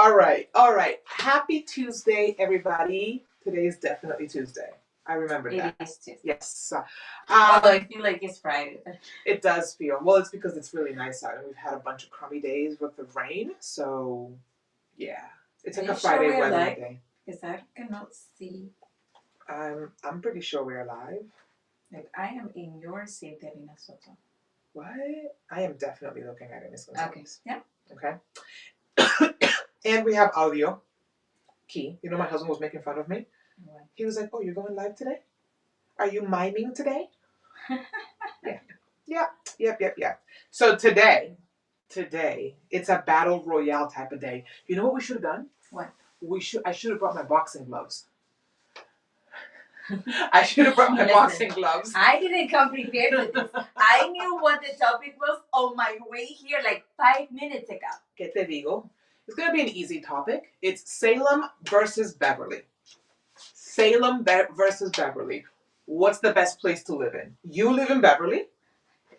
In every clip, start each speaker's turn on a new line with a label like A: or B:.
A: All right. Happy Tuesday, everybody. Today is definitely Tuesday. I remember that.
B: It is Tuesday.
A: Yes.
B: Although I feel like it's Friday.
A: It does feel. Well, it's because it's really nice out and we've had a bunch of crummy days with the rain. So, yeah. It's like a Friday weather day.
B: Because I cannot see.
A: I'm pretty sure we're live.
B: Like, I am in your Cynthia Nina-Soto.
A: What? I am definitely looking at it, Miss Gonzalez.
B: Okay. Yeah.
A: Okay. And we have audio. Key. You know, my husband was making fun of me.
B: What?
A: He was like, "Oh, you're going live today? Are you miming today?" Yeah. Yep. So today, it's a battle royale type of day. You know what we should have done?
B: What?
A: I should have brought my boxing gloves. I should have brought my boxing gloves.
B: I didn't come prepared for this. I knew what the topic was on my way here like 5 minutes ago.
A: ¿Qué te digo? It's going to be an easy topic. It's Salem versus Beverly. Salem versus Beverly. What's the best place to live in? You live in Beverly.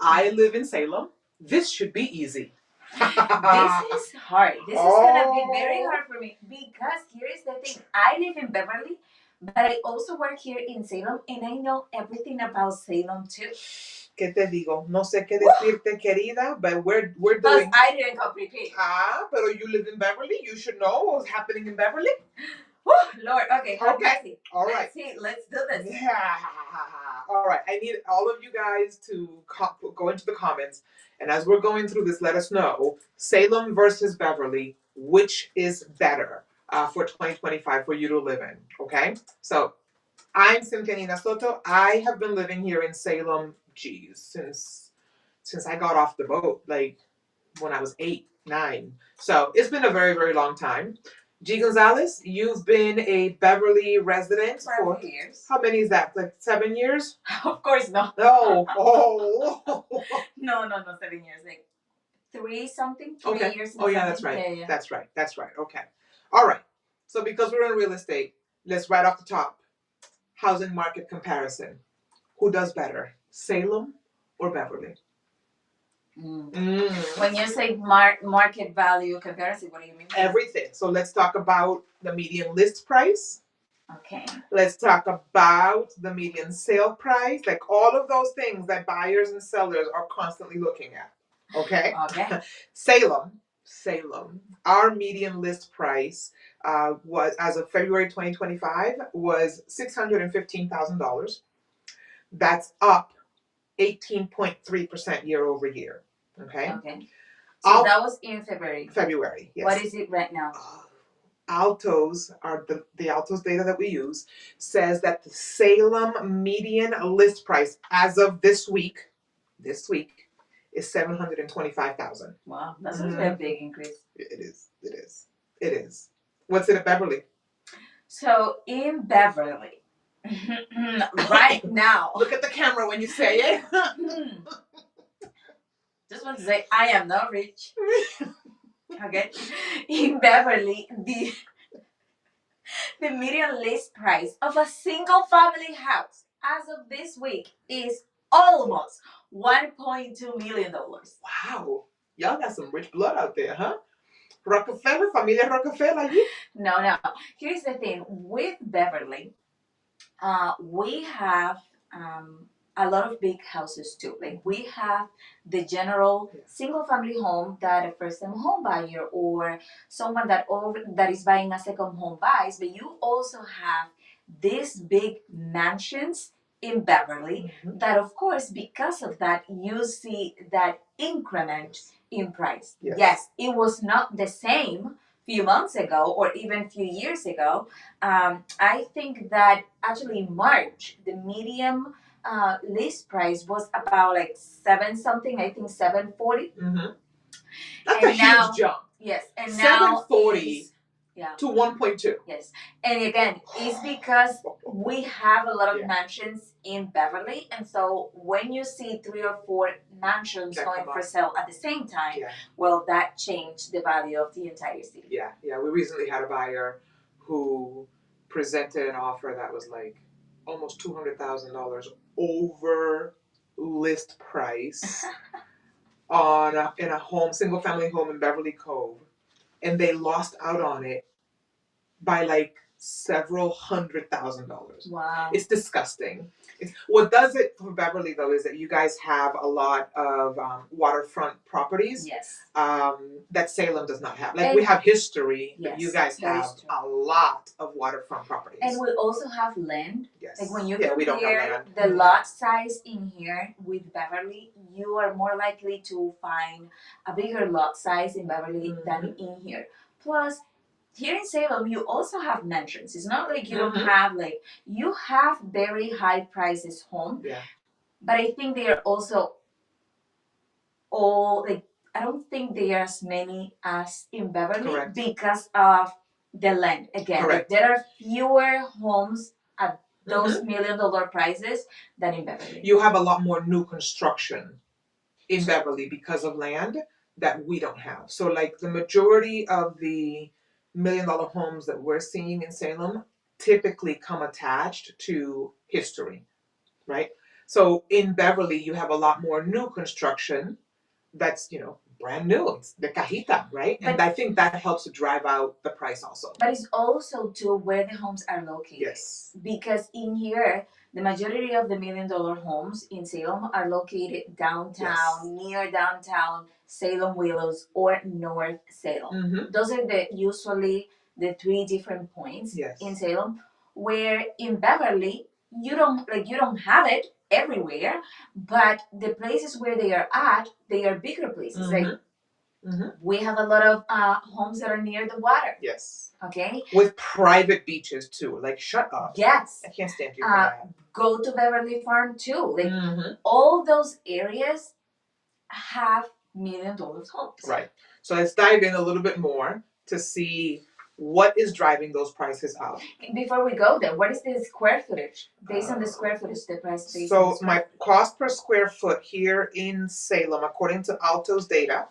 A: I live in Salem. This should be easy.
B: This is hard. This is going to be very hard for me because here is the thing. I live in Beverly, but I also work here in Salem, and I know everything about Salem too.
A: ¿Qué te digo? No sé qué decirte, querida, but we're doing...
B: Because I didn't come prepared.
A: Pero you live in Beverly. You should know what's happening in Beverly.
B: Woo, Lord, okay.
A: All right.
B: Let's do this.
A: Yeah. All right. I need all of you guys to go into the comments. And as we're going through this, let us know, Salem versus Beverly, which is better for 2025 for you to live in, okay? So I'm Cynthia Nina-Soto. I have been living here in Salem, since I got off the boat, like when I was 8, 9. So it's been a very, very long time. G. Gonzalez, you've been a Beverly resident
B: for a few years.
A: How many is that? Like 7 years?
B: Of course not.
A: No. Oh.
B: No, 7 years. Like 3 something. 3
A: okay.
B: years.
A: Oh yeah, that's right.
B: Yeah.
A: That's right. Okay. All right. So because we're in real estate, let's right off the top. Housing market comparison. Who does better, Salem or Beverly?
B: When you say market value comparison, what do you mean?
A: Everything. So let's talk about the median list price.
B: Okay.
A: Let's talk about the median sale price, like all of those things that buyers and sellers are constantly looking at. Okay. Salem, our median list price was, as of February 2025, was $615,000. That's up 18.3% year over year. Okay.
B: So that was in February.
A: February, yes.
B: What is it right now?
A: Altos are the Altos data that we use says that the Salem median list price as of this week is $725,000.
B: Wow, that's a big increase.
A: It is. What's it at Beverly?
B: So in Beverly, right now.
A: Look at the camera when you say it.
B: Just want to say I am not rich. Okay. In Beverly, the median list price of a single family house as of this week is almost $1.2 million.
A: Wow. Y'all got some rich blood out there, huh? Rockefeller, Familia Rockefeller.
B: No. Here's the thing. With Beverly, we have a lot of big houses too. Like we have the general single family home that a first time home buyer or someone that is buying a second home buys, but you also have these big mansions in Beverly that of course because of that you see that increment in price. Yes, it was not the same few months ago or even few years ago. I think that actually in March the median list price was about like 7 something, I think 740.
A: That's a huge jump.
B: Yes, and
A: 740 to 1.2.
B: Yes, and again, it's because we have a lot of mansions in Beverly, and so when you see 3 or 4 mansions going for sale at the same time, well, that changed the value of the entire city.
A: Yeah. We recently had a buyer who presented an offer that was like almost $200,000 over list price in a home, single family home in Beverly Cove. and they lost out on it by like several $100,000.
B: Wow.
A: It's disgusting. What does it for Beverly though is that you guys have a lot of waterfront properties.
B: Yes.
A: That Salem does not have. Like we have history,
B: yes,
A: but you guys have a lot of waterfront properties.
B: And we also have land.
A: Yes.
B: Like when you
A: we don't have
B: compare
A: land.
B: the lot size in here with Beverly, you are more likely to find a bigger lot size in Beverly than in here. Plus, here in Salem, you also have mansions. It's not like you don't have like you have very high prices home.
A: Yeah.
B: But I think they are also all like I don't think there are as many as in Beverly. Correct. Because of the land. Again, like, there are fewer homes at those $1 million prices than in Beverly.
A: You have a lot more new construction in Beverly because of land that we don't have. So like the majority of the $1 million homes that we're seeing in Salem typically come attached to history, right? So in Beverly, you have a lot more new construction that's, brand new. It's the cajita, right? And I think that helps to drive out the price also.
B: But it's also to where the homes are located.
A: Yes.
B: Because in here, the majority of the $1 million homes in Salem are located downtown, near downtown, Salem Willows, or North Salem. Those are usually the three different points in Salem. Where in Beverly, you don't have it everywhere, but the places where they are at, they are bigger places. Like we have a lot of homes that are near the water.
A: Yes.
B: Okay.
A: With private beaches too. Like shut up.
B: Yes.
A: I can't stand you for that.
B: Go to Beverly Farm too. Like all those areas have $1 million homes.
A: Right. So let's dive in a little bit more to see what is driving those prices up.
B: Before we go there, what is the square footage? Based on the square footage, the price based on the square
A: my cost per square foot here in Salem, according to Alto's data,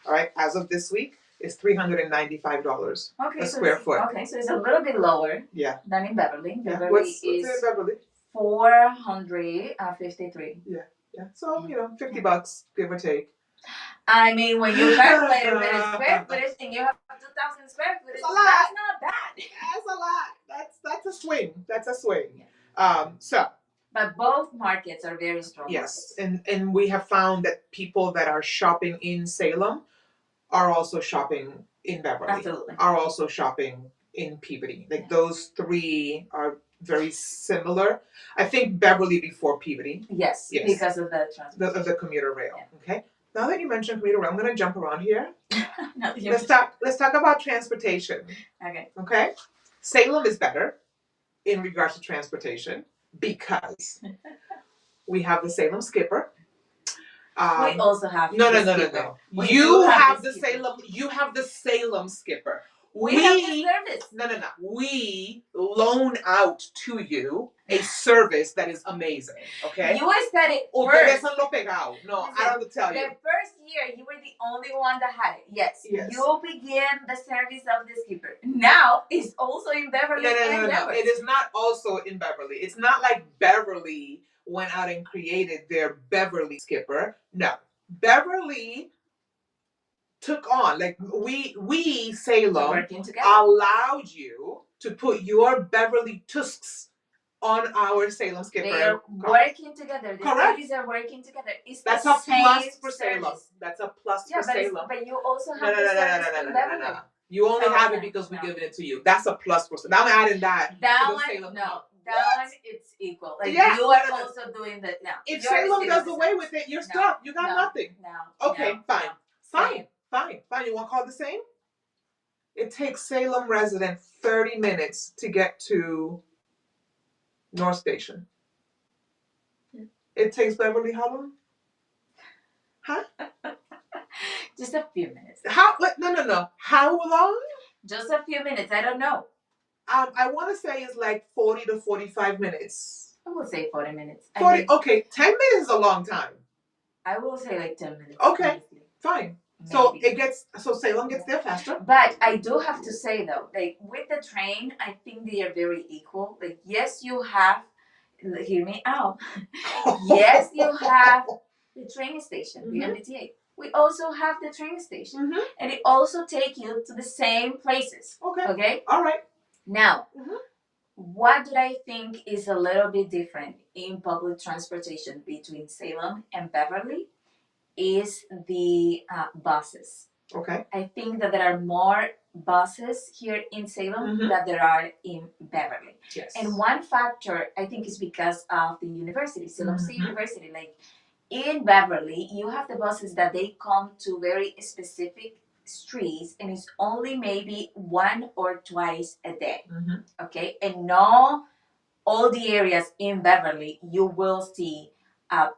A: all right, as of this week, is $395 a square foot.
B: Okay, so it's a little bit lower than in Beverly. Beverly
A: What's in Beverly?
B: $453.
A: Yeah. So, $50, give or take.
B: I mean, when you calculate it with a square footage and you have 2,000 square footage, that's not bad.
A: That's a lot. That's a swing. That's a swing.
B: But both markets are very strong.
A: Yes, and we have found that people that are shopping in Salem are also shopping in Beverly.
B: Absolutely.
A: Are also shopping in Peabody. Like those three are very similar. I think Beverly before Peabody.
B: Yes. Because of the transportation.
A: Of the commuter rail. Yeah. Okay. Now that you mentioned commuter rail, I'm going to jump around here. Let's talk about transportation. Okay. Salem is better in regards to transportation because we have the Salem Skipper.
B: We also have
A: no. You have the Salem Skipper.
B: We have the service.
A: No. We loan out to you a service that is amazing. Okay.
B: You said it first.
A: Ustedes son lo pegado. No, I don't have to tell you.
B: The first year, you were the only one that had it. Yes. You began the service of the skipper. Now it's also in Beverly.
A: No. It is not also in Beverly. It's not like Beverly went out and created their Beverly Skipper. No, Beverly took on, like we Salem allowed you to put your Beverly tusks on our Salem Skipper.
B: They are working together. The cities are working together.
A: That's a plus for Salem. That's a plus for Salem.
B: But you also have the service in Beverly.
A: No. You only have it because we're giving it to you. That's a plus for Salem. Now I'm adding that to the Salem.
B: That one, it's equal. Like you are also doing that now.
A: If Salem does away with it, you're stuck. You got nothing. Fine. You want to call it the same? It takes Salem residents 30 minutes to get to North Station. It takes Beverly how long? Huh?
B: Just a few minutes.
A: How? No. How long?
B: Just a few minutes. I don't know.
A: I want to say it's like 40 to 45 minutes.
B: I will say 40 minutes.
A: 40. Okay, 10 minutes is a long time.
B: I will say like 10 minutes.
A: Okay, honestly. Fine. Maybe. So Salem gets there faster.
B: But I do have to say though, like with the train, I think they are very equal. Like yes, you have. Hear me out. Yes, you have the train station, the MBTA. we also have the train station.
A: Mm-hmm.
B: And it also takes you to the same places.
A: Okay.
B: Okay?
A: All right.
B: Now,
A: Mm-hmm.
B: what do I think is a little bit different in public transportation between Salem and Beverly is the buses.
A: Okay.
B: I think that there are more buses here in Salem
A: Mm-hmm.
B: than there are in Beverly.
A: Yes.
B: And one factor I think is because of the university, Salem State
A: Mm-hmm.
B: University. Like in Beverly, you have the buses that they come to very specific streets, and it's only maybe one or twice a day.
A: Mm-hmm.
B: Okay, and no, all the areas in Beverly, you will see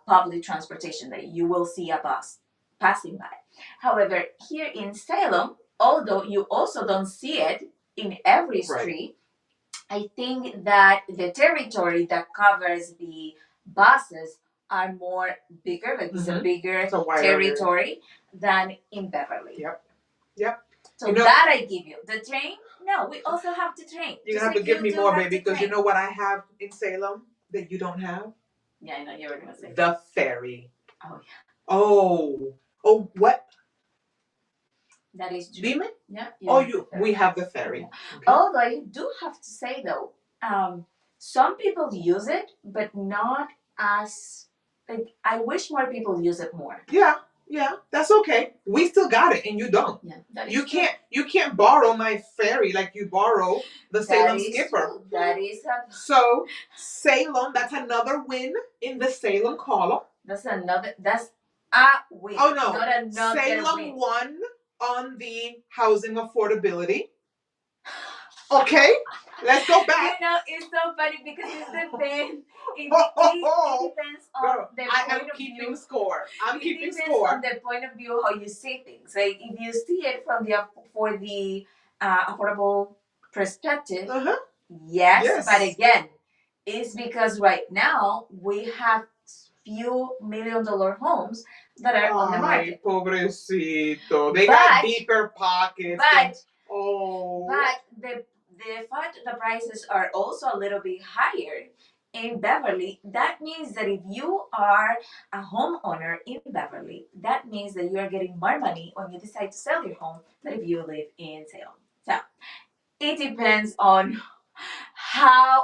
B: public transportation there. You will see a bus passing by. However, here in Salem, although you also don't see it in every street, I think that the territory that covers the buses are more bigger, like it's a bigger territory than in Beverly.
A: Yep. Yep.
B: So that I give you. The train, no, we also have the train.
A: You're gonna have to give me more, baby, because you know what I have in Salem that you don't have?
B: Yeah, I know you were gonna say.
A: The ferry.
B: Oh yeah.
A: Oh, what?
B: That is true.
A: Dime?
B: Yeah.
A: We have the ferry.
B: Yeah. Okay. Although I do have to say though, some people use it, but not as like I wish more people use it more.
A: Yeah, that's okay. We still got it, and you don't.
B: Yeah, that is
A: you can't borrow my ferry like you borrow the Salem Skipper.
B: True. That is
A: so Salem. That's another win in the Salem column.
B: That's a win.
A: Oh no,
B: not another
A: Salem
B: win.
A: won on the housing affordability. Okay, let's go back.
B: You know, it's so funny because it's depends. It depends on the point of view.
A: Score. I'm keeping score.
B: It depends on the point of view how you see things. Like if you see it from the affordable perspective, yes. But again, it's because right now we have few $1 million homes that are on the market.
A: Pobrecito. They got deeper pockets. But
B: the fact the prices are also a little bit higher in Beverly, that means that if you are a homeowner in Beverly, that means that you are getting more money when you decide to sell your home than if you live in Salem. So it depends on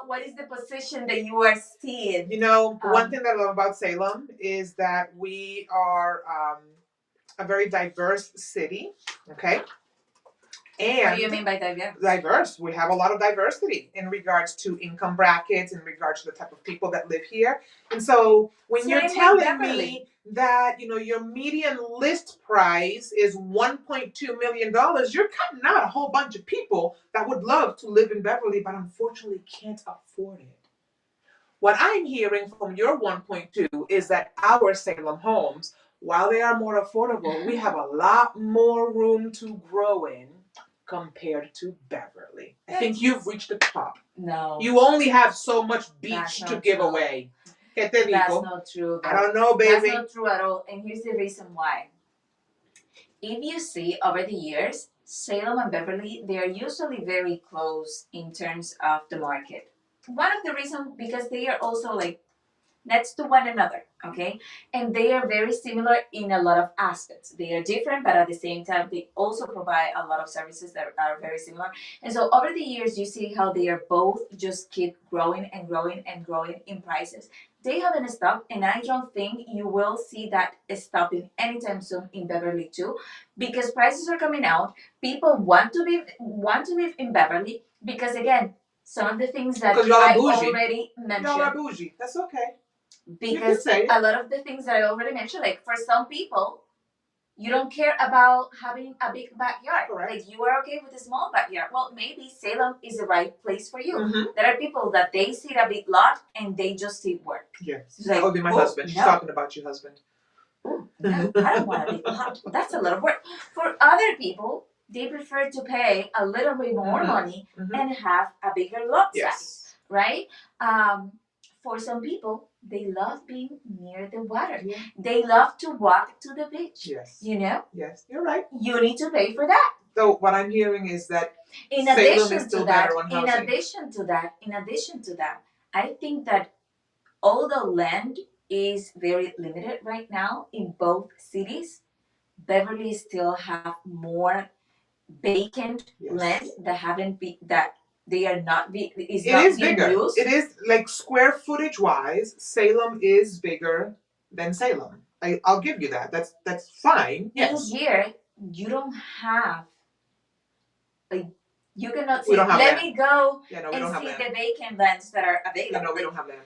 B: what is the position that you are seeing.
A: You know, one thing that I love about Salem is that we are a very diverse city. Okay. And
B: what do you mean by diverse?
A: Diverse. We have a lot of diversity in regards to income brackets, in regards to the type of people that live here. And so when you're telling me that, you know, your median list price is $1.2 million, you're cutting out a whole bunch of people that would love to live in Beverly, but unfortunately can't afford it. What I'm hearing from your 1.2 is that our Salem homes, while they are more affordable, we have a lot more room to grow in compared to Beverly. I think you've reached the top.
B: No.
A: You only have so much beach to give away.
B: That's not true.
A: I don't know, baby.
B: That's not true at all. And here's the reason why. If you see over the years, Salem and Beverly, they are usually very close in terms of the market. One of the reasons, because they are also like next to one another, okay? And they are very similar in a lot of aspects. They are different, but at the same time, they also provide a lot of services that are very similar. And so over the years, you see how they are both just keep growing and growing and growing in prices. They haven't stopped, and I don't think you will see that stopping anytime soon in Beverly too, because prices are coming out. People want to live in Beverly because again, some of the things that I already mentioned.
A: Y'all are bougie. That's okay.
B: Because a lot of the things that I already mentioned, like for some people, you don't care about having a big backyard.
A: Correct.
B: Like you are okay with a small backyard. Well, maybe Salem is the right place for you.
A: Mm-hmm.
B: There are people that they see a big lot and they just see work.
A: Yes. Like, that would be my husband. She's talking about your husband.
B: No, I don't want a big lot. That's a lot of work. For other people, they prefer to pay a little bit more money and have a bigger lot size, right? For some people, they love being near the water. Yeah. They love to walk to the beach.
A: Yes.
B: You know?
A: Yes, you're right.
B: You need to pay for that.
A: So what I'm hearing is that
B: in addition to that, I think that although land is very limited right now in both cities, Beverly still have more vacant land that haven't been that they are not be is
A: It
B: not
A: is
B: being
A: bigger.
B: used.
A: It is like square footage wise, Salem is bigger than Salem. I'll give you that. That's fine. Yes.
B: In here, you don't have like you cannot
A: We
B: say
A: don't have
B: let
A: land.
B: me go
A: Yeah, no, we
B: and
A: don't have
B: see
A: land.
B: the vacant lands that are available.
A: Yeah, no, we don't have land.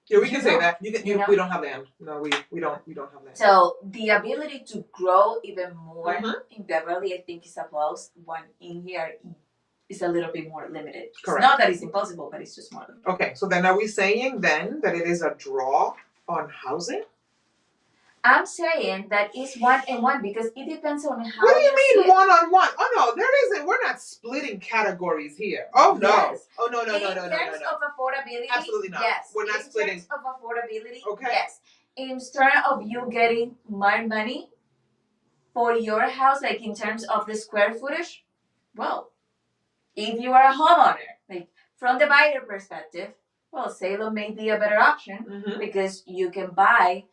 A: Yeah, we can say that. We don't have land. No, we don't have land.
B: So the ability to grow even more in Beverly, I think, is a plus. One in here is a little bit more limited. Correct. It's not that it's impossible, but it's just more limited.
A: Okay, so then are we saying then that it is a draw on housing?
B: I'm saying that it's one and one because it depends on how.
A: What do you mean one on one? Oh no, there isn't. We're not splitting categories here. Oh no. Yes. Oh no.
B: In terms of affordability,
A: absolutely not.
B: Yes.
A: We're not splitting.
B: In terms of affordability,
A: okay.
B: Yes. In terms of you getting more money for your house, like in terms of the square footage, well, if you are a homeowner, like from the buyer perspective, well, Salem may be a better option because you can buy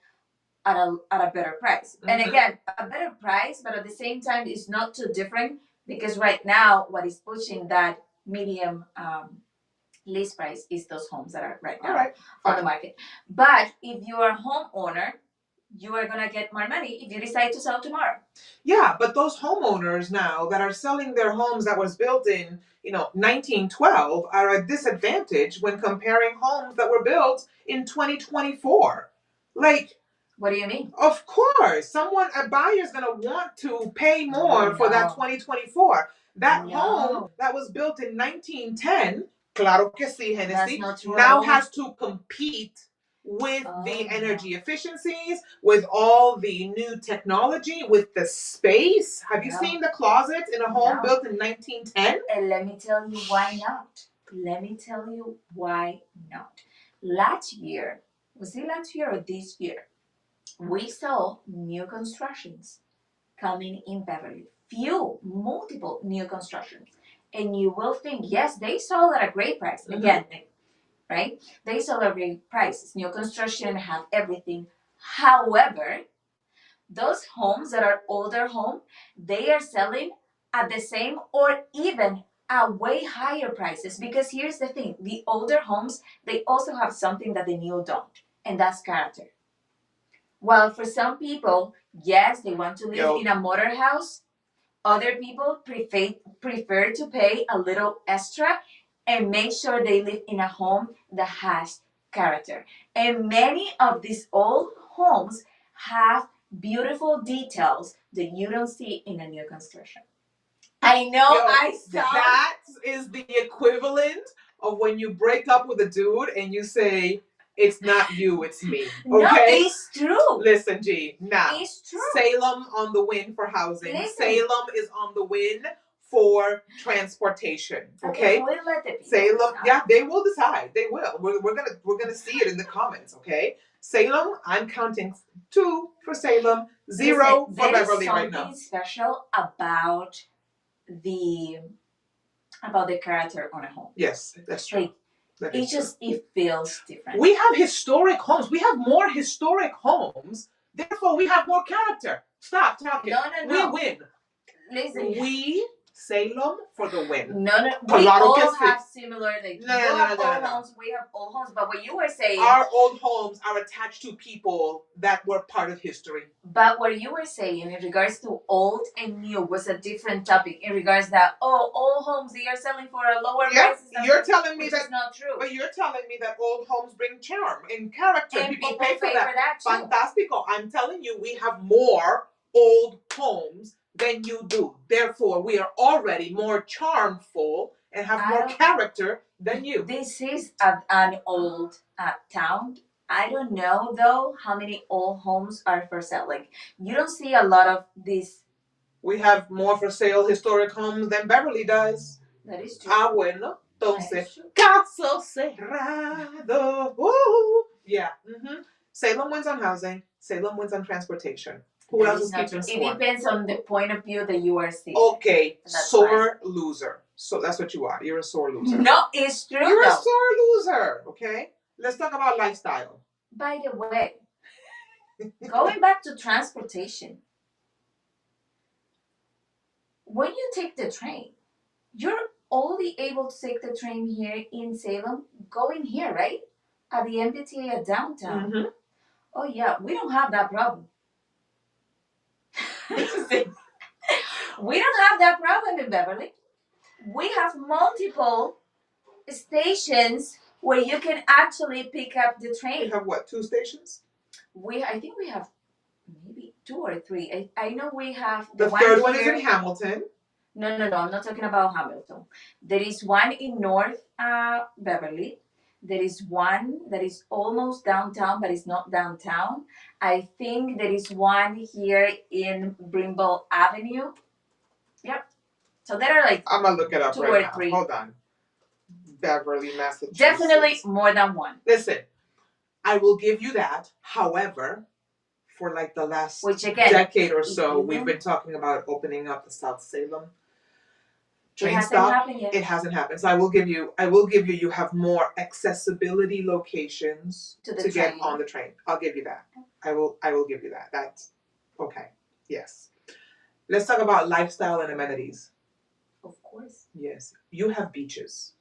B: at a better price. And again, a better price, but at the same time, it's not too different because right now, what is pushing that medium lease price is those homes that are right now on the market. But if you are a homeowner, you are gonna get more money if you decide to sell tomorrow.
A: Yeah, but those homeowners now that are selling their homes that was built in 1912 are at a disadvantage when comparing homes that were built in 2024. Like,
B: what do you mean?
A: Of course, a buyer is gonna want to pay more for that 2024. That home that was built in 1910, claro que sí, Hennessy, now has to compete with the energy efficiencies, with all the new technology, with the space. Have you seen the closets in a home built in 1910?
B: And let me tell you why not. Last year, was it last year or this year? We saw new constructions coming in Beverly. Multiple new constructions. And you will think, yes, they sold at a great price. Again, right? They sold at great prices. New construction have everything. However, those homes that are older homes, they are selling at the same or even at way higher prices. Because here's the thing, the older homes, they also have something that the new don't, and that's character. Well, for some people, yes, they want to live in a motor house. Other people prefer to pay a little extra and make sure they live in a home that has character. And many of these old homes have beautiful details that you don't see in a new construction. I know I saw.
A: That is the equivalent of when you break up with a dude and you say, it's not you, it's me. Okay?
B: No, it's true.
A: Listen, G. Now,
B: it's true.
A: Salem on the win for housing. Salem is on the win for transportation. Okay?
B: We'll let the people
A: Salem,
B: decide.
A: they will decide. They will. We're gonna see it in the comments. Okay? Salem, I'm counting 2 for Salem, 0 for Beverly right now.
B: There is something special about the character on a home.
A: Yes, that's true.
B: It feels different.
A: We have historic homes. We have more historic homes. Therefore, we have more character. Stop talking.
B: No.
A: We win.
B: Listen.
A: Salem for the win.
B: No. We all have similar. Homes. We have old homes. But what you were saying.
A: Our old homes are attached to people that were part of history.
B: But what you were saying in regards to old and new was a different topic. In regards that old homes they are selling for a lower price.
A: You're telling me that's
B: not true.
A: But you're telling me that old homes bring charm and character.
B: And
A: people pay for that
B: too.
A: Fantastico. I'm telling you, we have more old homes than you do. Therefore, we are already more charmful and have more character than you.
B: This is an old town. I don't know though how many old homes are for sale. Like you don't see a lot of these.
A: We have more for sale historic homes than Beverly does.
B: That is true.
A: Ah, bueno. Entonces, caso cerrado. Ooh. Yeah. Salem wins on housing. Salem wins on transportation. Who else is keeping score?
B: It depends on the point of view that you are seeing.
A: Okay, sore loser. So that's what you are. You're a sore loser.
B: No, it's true.
A: You're a sore loser. Okay, let's talk about lifestyle.
B: By the way, going back to transportation, when you take the train, you're only able to take the train here in Salem, going here, right? At the MBTA at downtown.
A: Mm-hmm.
B: Oh yeah, we don't have that problem. We don't have that problem in Beverly. We have multiple stations where you can actually pick up the
A: We
B: train.
A: have what, 2 stations?
B: I think we have maybe 2 or 3. I know we have
A: The
B: one
A: third one is
B: here.
A: in Hamilton.
B: No. I'm not talking about Hamilton. There is one in North Beverly. There is one that is almost downtown, but it's not downtown. I think there is one here in Brimble Avenue. Yep. So there are like
A: I'm gonna look it up
B: 2
A: right
B: or
A: now.
B: 3.
A: Hold on. Beverly, Massachusetts.
B: Definitely more than one.
A: Listen, I will give you that. However, for like the last decade or so, we've been talking about opening up the South Salem train stop. It hasn't happened. So I will give you you have more accessibility locations to get on the train. I'll give you that. I will give you that. That's okay. Yes. Let's talk about lifestyle and amenities.
B: Of course.
A: Yes. You have beaches.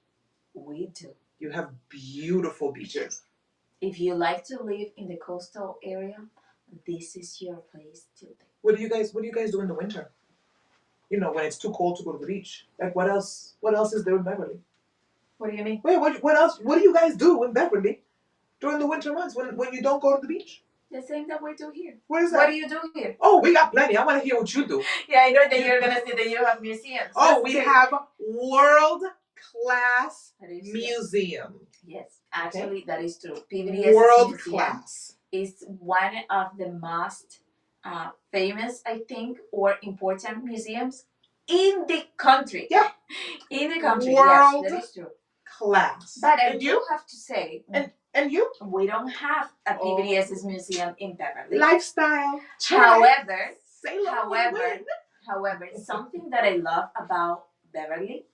B: We do.
A: You have beautiful beaches.
B: If you like to live in the coastal area, this is your place to live.
A: What do you guys do in the winter? You know, when it's too cold to go to the beach. Like what else is there in Beverly?
B: What do you mean?
A: Wait, what else? What do you guys do in Beverly during the winter months when you don't go to the beach?
B: The same that we do here.
A: What is that?
B: What do you do here?
A: Oh, we got plenty. I want to hear what you do.
B: Yeah, I know that you're gonna say that you have museums.
A: Oh, we have world-class museum.
B: Yes, actually, that is true. PBDS
A: World-class
B: is one of the most famous, I think, or important museums in the country.
A: Yeah.
B: In the country,
A: World
B: yes, that is true.
A: Class.
B: But I do have to say,
A: and you?
B: We don't have a PBDS's museum in Beverly.
A: Lifestyle.
B: However,
A: Salem
B: however, something that I love about Beverly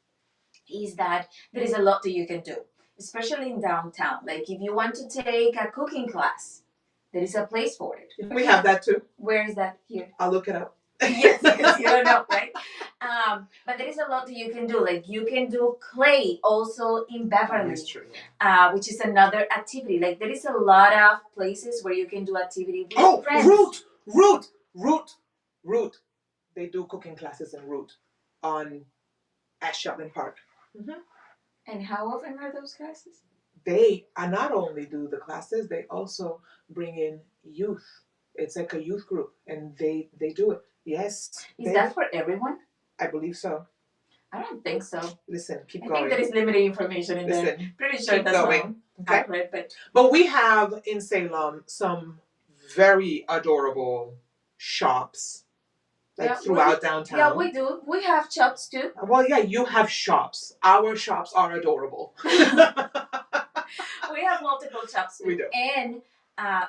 B: is that there is a lot that you can do, especially in downtown. Like if you want to take a cooking class, there is a place for it.
A: We have that too.
B: Where is that? Here.
A: I'll look it up.
B: Yes, because you don't know, right? But there is a lot that you can do. Like you can do clay also in Beverly,
A: That's true.
B: Which is another activity. Like there is a lot of places where you can do activity with friends.
A: Root. They do cooking classes in Root at Shetland Park. Mm-hmm.
B: And how often are those classes?
A: They not only do the classes, they also bring in youth. It's like a youth group, and they do it. Yes.
B: Is that for everyone?
A: I believe so.
B: I don't think so.
A: Listen, keep going.
B: I think there is limited information in there. Pretty sure that's
A: going.
B: Not accurate,
A: but we have in Salem some very adorable shops. Throughout downtown.
B: Yeah, we do. We have shops too.
A: Well, yeah, you have shops. Our shops are adorable.
B: We have multiple shops too.
A: We do.
B: And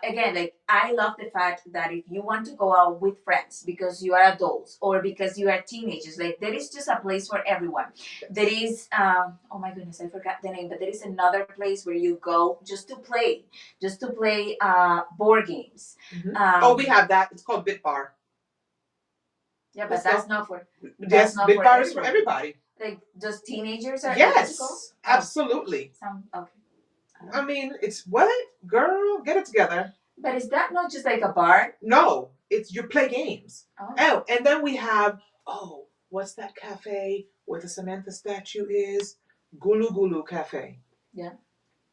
B: again, like I love the fact that if you want to go out with friends because you are adults or because you are teenagers, like there is just a place for everyone. Yes. There is, oh my goodness, I forgot the name, but there is another place where you go just to play board games.
A: Mm-hmm. We have that. It's called Bit Bar.
B: Yeah, but that's not for.
A: Yes, Bit Bar is for everybody.
B: Like just teenagers are.
A: Yes, absolutely.
B: Okay.
A: I mean, it's what? Girl, get it together.
B: But is that not just like a bar?
A: No, it's you play games. Oh, and then we have, what's that cafe where the Samantha statue is? Gulu Gulu Cafe.
B: Yeah.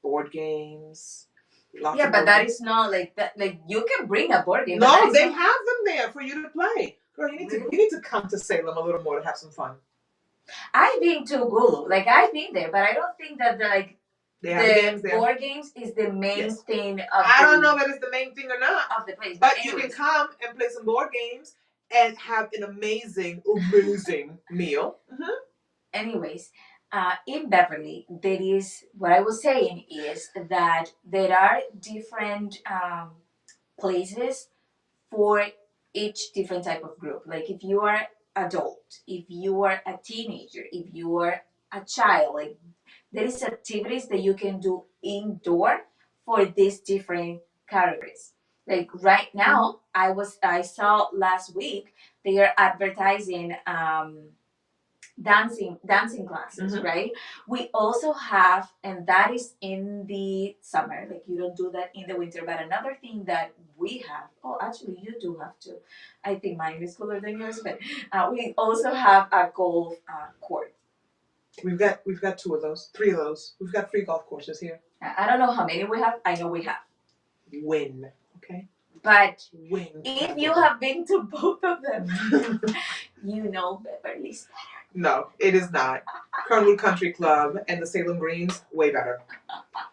A: Board games.
B: Yeah, but that is not like that. Like you can bring a board game.
A: No, they have them there for you to play. Girl, you need to come to Salem a little more to have some fun. I've been to Gulu.
B: Like I've been there, but I don't think that the board games is the main thing of
A: I don't know if it's the main thing or not
B: of the place.
A: But you can come and play some board games and have an amazing meal. Mm-hmm.
B: Anyways, in Beverly, there is what I was saying is that there are different places for each different type of group. Like if you are adult, if you are a teenager, if you are a child, like there is activities that you can do indoor for these different categories. Like right now, I saw last week they are advertising dancing classes, right? We also have, and that is in the summer, like you don't do that in the winter. But another thing that we have, oh, actually, you do have to. I think mine is cooler than yours, but we also have a golf court.
A: We've got two of those, three of those. We've got 3 golf courses here.
B: I don't know how many we have. I know we have.
A: Win, okay.
B: But
A: Win.
B: if you have been to both of them, you know Beverly's better.
A: No, it is not. Kernwood Country Club and the Salem Greens, way better.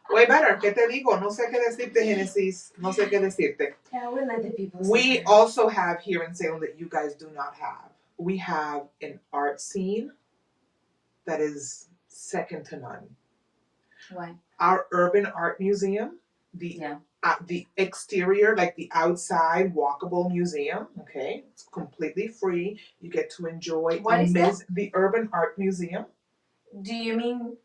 A: Way better. ¿Qué te digo? No sé qué decirte, Genesis. No sé qué decirte.
B: Yeah, we'll let the people
A: We also have here in Salem that you guys do not have. We have an art scene that is second to none.
B: Why?
A: Our urban art museum, the exterior, like the outside walkable museum, okay, it's completely free. You get to enjoy the urban art museum.
B: Do you mean?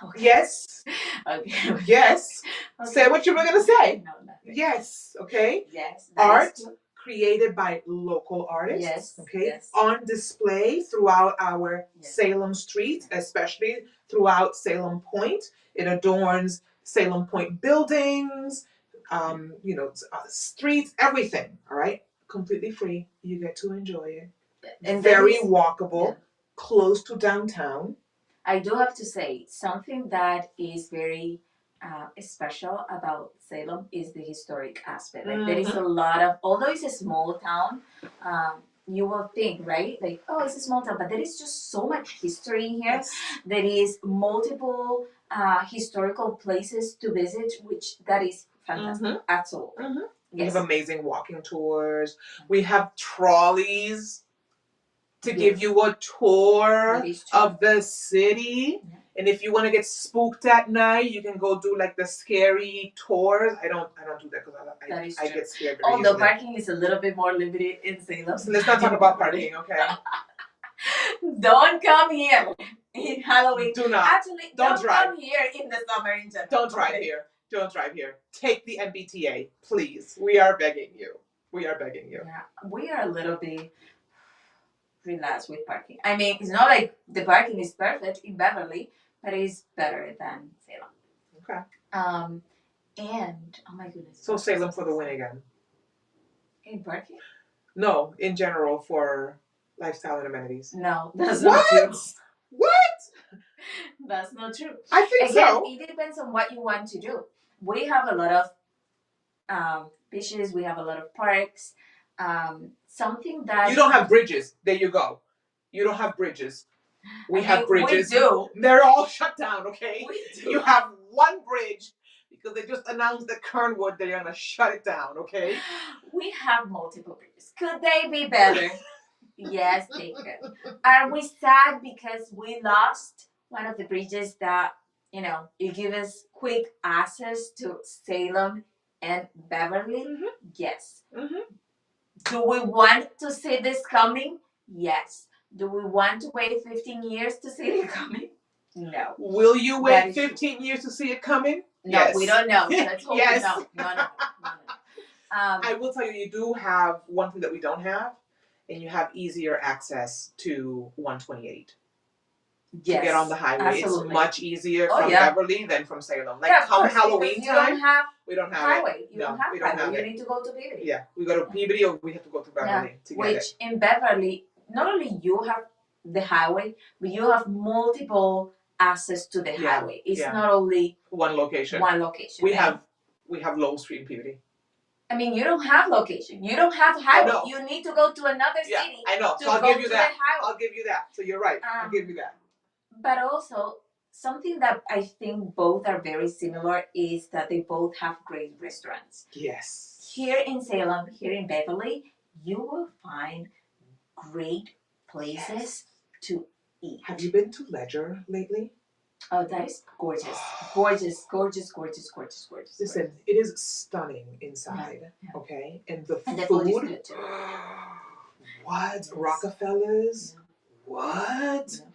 B: Okay.
A: Yes.
B: Okay.
A: Yes. Okay. Say what you were gonna say.
B: No, nothing.
A: Yes. Okay.
B: Yes.
A: Art created by local artists. Yes. Okay. Yes. On display throughout our Salem streets, especially throughout Salem Point. It adorns Salem Point buildings, streets, everything. All right, completely free. You get to enjoy it. And very walkable, close to downtown.
B: I do have to say something that is very special about Salem is the historic aspect. Like there is a lot of, although it's a small town, you will think, right? Like, oh, it's a small town, but there is just so much history in here. Yes. There is multiple historical places to visit, which that is fantastic. Absolutely. Yes.
A: We have amazing walking tours. We have trolleys to give you a tour of the city. Yeah. And if you want to get spooked at night, you can go do like the scary tours. I don't do that because I get scared very easily.
B: The parking is a little bit more limited in Salem.
A: So let's not talk about parking, okay?
B: Don't come here in Halloween.
A: Do not.
B: Actually, don't come here in the summer in general.
A: Don't drive here. Don't drive here. Take the MBTA, please. We are begging you. Yeah,
B: we are a little bit relaxed with parking. I mean, it's not like the parking is perfect in Beverly, but it's better than Salem.
A: Okay.
B: And oh my goodness.
A: So Salem for the win again.
B: In parking?
A: No, in general for lifestyle and amenities.
B: No, that's not true.
A: What?
B: That's not true.
A: I think so.
B: It depends on what you want to do. We have a lot of beaches. We have a lot of parks. Something that
A: you don't have bridges. There you go. You don't have bridges. We have bridges.
B: We do.
A: They're all shut down. Okay.
B: We do.
A: You have one bridge because they just announced at Kernwood they're gonna shut it down. Okay.
B: We have multiple bridges. Could they be better? Yes, they could. Are we sad because we lost one of the bridges that it gives us quick access to Salem and Beverly? Mm-hmm. Yes. Mm-hmm. Do we want to see this coming? Yes. Do we want to wait 15 years to see it coming? No.
A: Will you wait 15 years to see it coming?
B: No, yes. We don't know. Let's hope
A: yes.
B: No.
A: I will tell you, you do have one thing that we don't have, and you have easier access to 128.
B: Yes,
A: to get on the highway.
B: Absolutely.
A: It's much easier from Beverly than from Salem. Like come Halloween time, we don't have
B: highway.
A: It.
B: You don't have highway. You need to go to Peabody.
A: Yeah, we go to Peabody or we have to go to Beverly to get it.
B: Which in Beverly, not only you have the highway, but you have multiple access to the highway. It's not only
A: one location. We have Lowell Street in Peabody.
B: I mean, you don't have location. You don't have highway. You need to go to another city.
A: I know. So I'll give you that. I'll give you that. So you're right. I'll give you that.
B: But also, something that I think both are very similar is that they both have great restaurants.
A: Yes.
B: Here in Salem, here in Beverly, you will find great places to eat.
A: Have you been to Ledger lately?
B: Oh, that is gorgeous. Gorgeous.
A: Listen, it is stunning inside, okay? And the food.
B: Food is good too.
A: What? Yes. Rockefellers? Yeah. What? Yeah.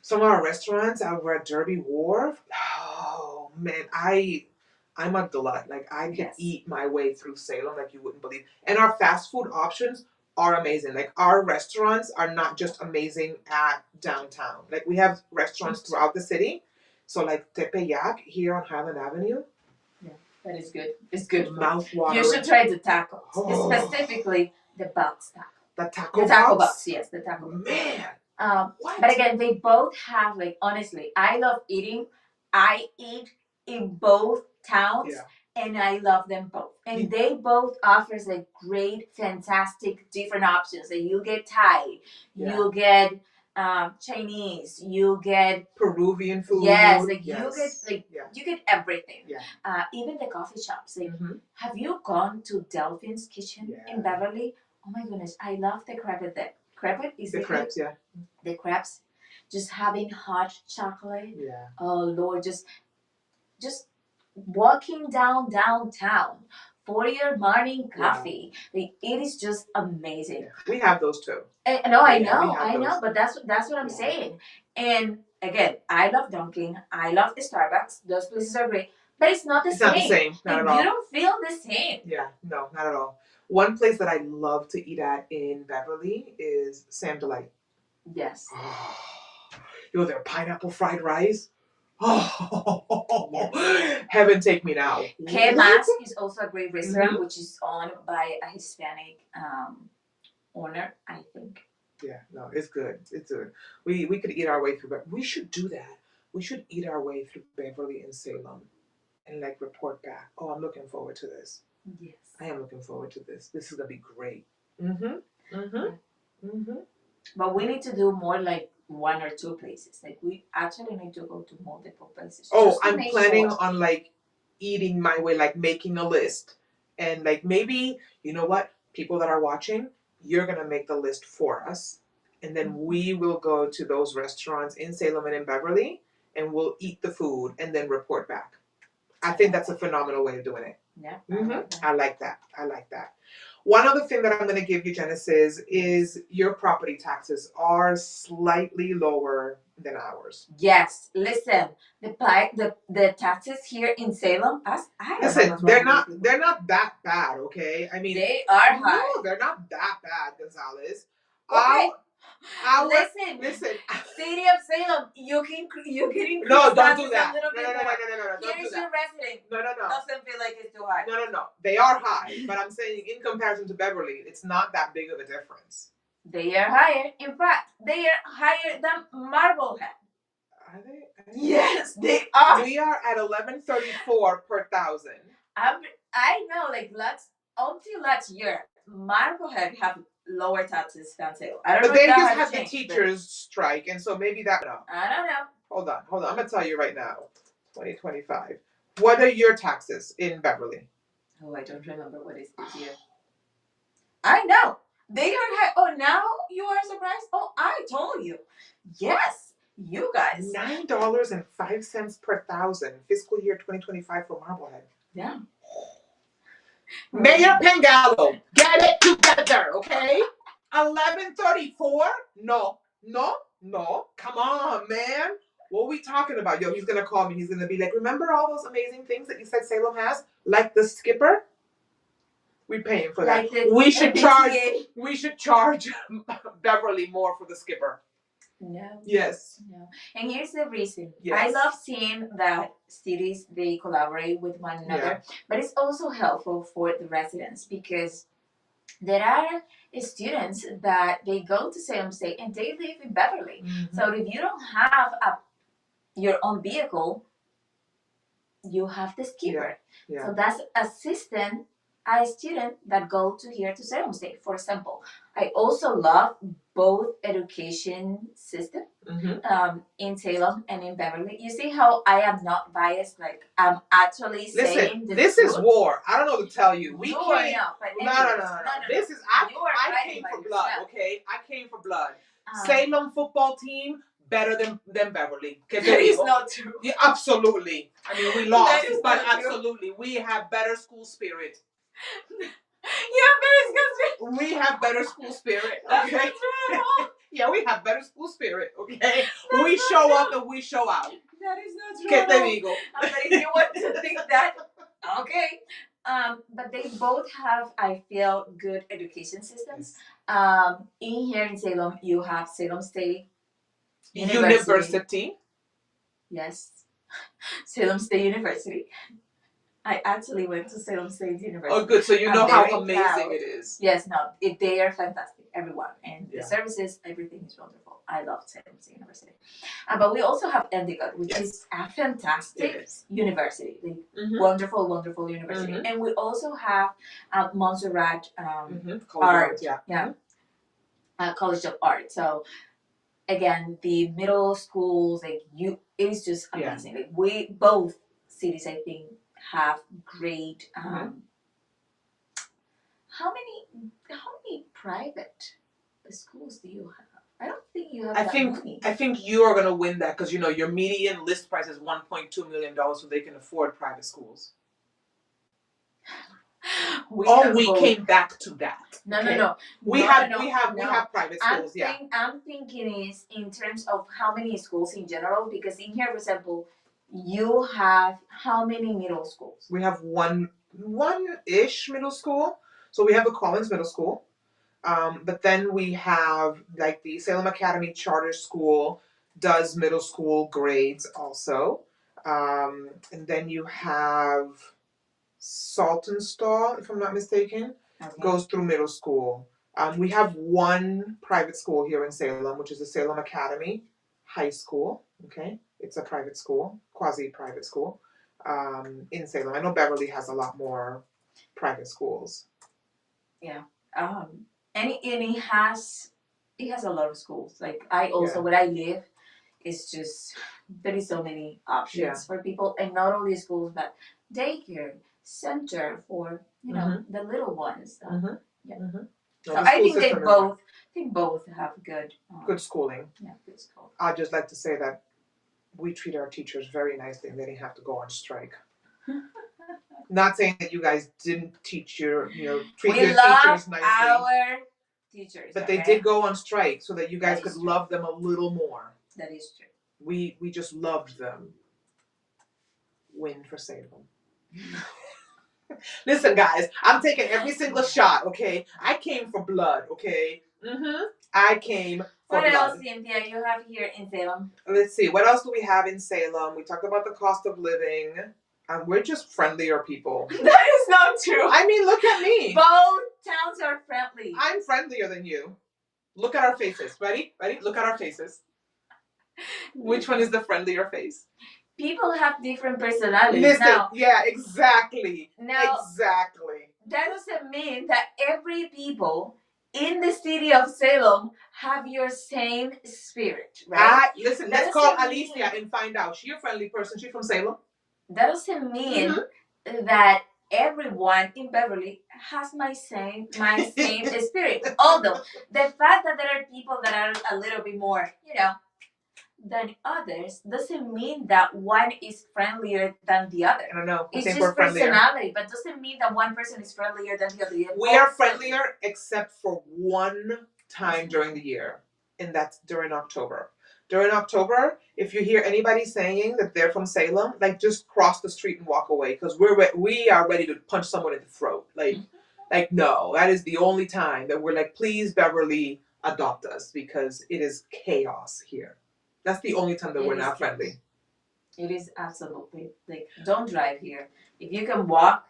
A: Some of our restaurants over at Derby Wharf. Oh man, I'm a glut. Like I can eat my way through Salem like you wouldn't believe. And our fast food options are amazing. Like our restaurants are not just amazing at downtown. Like we have restaurants throughout the city. So like Tepeyac here on Highland Avenue.
B: Yeah, that is good. It's good.
A: Mouth watering.
B: You should try the tacos, specifically the box taco.
A: The taco
B: box, yes, the taco box.
A: Man.
B: But again, they both have, like, honestly, I love eating. I eat in both towns, and I love them both. And they both offers like great, fantastic, different options. Like you get Thai, you get Chinese, you get
A: Peruvian food.
B: Yes, like you get you get everything. Yeah. Even the coffee shops. Like, have you gone to Delphin's Kitchen in Beverly? Oh my goodness, I love the crepe. The crepe is the crepes, the crepes. Just having hot chocolate. Yeah. Oh Lord, just walking downtown for your morning coffee. Like, it is just amazing. Yeah.
A: We have those too.
B: No, I know, but that's what I'm saying. And again, I love Dunkin'. I love the Starbucks. Those places are great, but it's not the same.
A: Not the same. Not at all.
B: You don't feel the same.
A: Yeah, no, not at all. One place that I love to eat at in Beverly is Sam Delight.
B: Yes.
A: Oh, you know their pineapple fried rice. Oh, heaven take me now.
B: K-Max is also a great restaurant, which is owned by a Hispanic owner, I think.
A: Yeah, no, it's good. It's good. We could eat our way through, but we should do that. We should eat our way through Beverly and Salem, and like report back. Oh, I'm looking forward to this.
B: Yes,
A: I am looking forward to this. This is gonna be great.
B: But we need to do more like one or two places. Like we actually need to go to multiple places.
A: Oh, I'm planning on like eating my way, like making a list, and like maybe you know what, people that are watching, you're gonna make the list for us, and then we will go to those restaurants in Salem and in Beverly, and we'll eat the food and then report back. I think that's a phenomenal way of doing it.
B: Yeah.
A: I like that. One other thing that I'm going to give you, Genesis, is your property taxes are slightly lower than ours.
B: Yes. Listen, the taxes here in Salem,
A: they're not that bad, okay? I mean,
B: they are high.
A: No, they're not that bad, Gonzalez.
B: Okay.
A: Listen.
B: City of Salem, you can increase.
A: No, don't do that.
B: No.
A: Here's
B: your resident.
A: No.
B: Doesn't feel like it's too high.
A: No. They are high, but I'm saying in comparison to Beverly, it's not that big of a difference.
B: They are higher. In fact, they are higher than Marblehead.
A: Are they?
B: Yes, they are.
A: We are at $11.34 per thousand.
B: I know, like until last year, Marblehead have lower taxes than Salem. I don't know.
A: But they just had the teachers strike, and so maybe that. No.
B: I don't know.
A: Hold on. I'm gonna tell you right now. 2025. What are your taxes in Beverly?
B: Oh, I don't remember what is this year. I know. They are high. Oh, now you are surprised? Oh, I told you. Yes, you guys.
A: $9.05 per thousand, fiscal year 2025 for Marblehead.
B: Yeah.
A: Mayor Pengallo, get it together, okay? 1134? No. Come on, man. What are we talking about? Yo, he's gonna call me. He's gonna be like, remember all those amazing things that you said Salem has? Like the skipper? We're paying for that. We should charge Beverly more for the skipper.
B: No.
A: Yes.
B: No. And here's the reason.
A: Yes.
B: I love seeing that cities, they collaborate with one another, but it's also helpful for the residents because there are students that they go to Salem State and they live in Beverly. So if you don't have your own vehicle, you have the skipper. So that's assistant a student that go to here to Salem State, for example. I also love both education system in Salem and in Beverly. You see how I am not biased? Like I'm actually saying
A: this is war. I don't know what to tell you. We
B: no.
A: This is I came for blood. Okay, I came for blood. Salem football team better than Beverly.
B: That is not true.
A: Yeah, absolutely. I mean, we lost, but absolutely, we have better school spirit. We have better school spirit. Okay. Yeah, we have better school spirit. Okay. We show up and we show out.
B: That is not true.
A: ¿Qué te digo?
B: But if you want to think that, okay. But they both have, I feel, good education systems. In here in Salem, you have Salem State University. Yes, Salem State University. I actually went to Salem State University.
A: Oh, good. So you know how amazing it is.
B: Yes, no, they are fantastic, everyone. And the services, everything is wonderful. I love Salem State University. But we also have Endicott, which is a fantastic university. Like, wonderful, wonderful university. And we also have Montserrat Art. College of Art. So, again, the middle schools, like it is just amazing. Like we both cities, I think, have great. How many private schools do you have? I don't think you have many.
A: I think you are going to win that because your median list price is $1.2 million, so they can afford private schools. We came back to that.
B: No.
A: We have private schools.
B: I'm thinking is in terms of how many schools in general, because in here, for example, you have how many middle schools?
A: We have one-ish middle school. So we have the Collins Middle School, but then we have like the Salem Academy Charter School does middle school grades also, and then you have Saltonstall, if I'm not mistaken, goes through middle school. We have one private school here in Salem, which is the Salem Academy High School. Okay, it's a private school, quasi-private school, in Salem. I know Beverly has a lot more private schools.
B: Yeah, and it has a lot of schools. Like I also where I live, it's just there is so many options for people, and not only schools but daycare center for the little ones. So, so I think they both have good
A: schooling.
B: Yeah, good schooling.
A: I'd just like to say that we treat our teachers very nicely, and they didn't have to go on strike. Not saying that you guys didn't treat your teachers nicely.
B: Our teachers,
A: but they did go on strike so that you guys could love them a little more.
B: That is true.
A: We just loved them. Win for Salem. Listen, guys, I'm taking every single shot, okay? I came for blood, okay? I came for blood.
B: What else, Cynthia, you have here in Salem?
A: Let's see. What else do we have in Salem? We talked about the cost of living. We're just friendlier people.
B: That is not true.
A: I mean, look at me.
B: Both towns are friendly.
A: I'm friendlier than you. Look at our faces. Ready? Look at our faces. Which one is the friendlier face?
B: People have different personalities.
A: Listen, yeah, exactly.
B: Now,
A: exactly.
B: That doesn't mean that every people in the city of Salem have your same spirit, right?
A: Listen, let's call Alicia and find out. She's a friendly person. She's from Salem.
B: That doesn't mean that everyone in Beverly has my same spirit. Although the fact that there are people that are a little bit more, than others doesn't mean that one is friendlier than the other.
A: I don't know.
B: It's just personality, but doesn't mean that one person is friendlier than the other.
A: We are friendlier except for one time during the year, and that's during October. During October, if you hear anybody saying that they're from Salem, like just cross the street and walk away because we are ready to punch someone in the throat. Like no, that is the only time that we're like, please, Beverly, adopt us because it is chaos here. That's the only time that we're not friendly.
B: It is absolutely like don't drive here. If you can walk.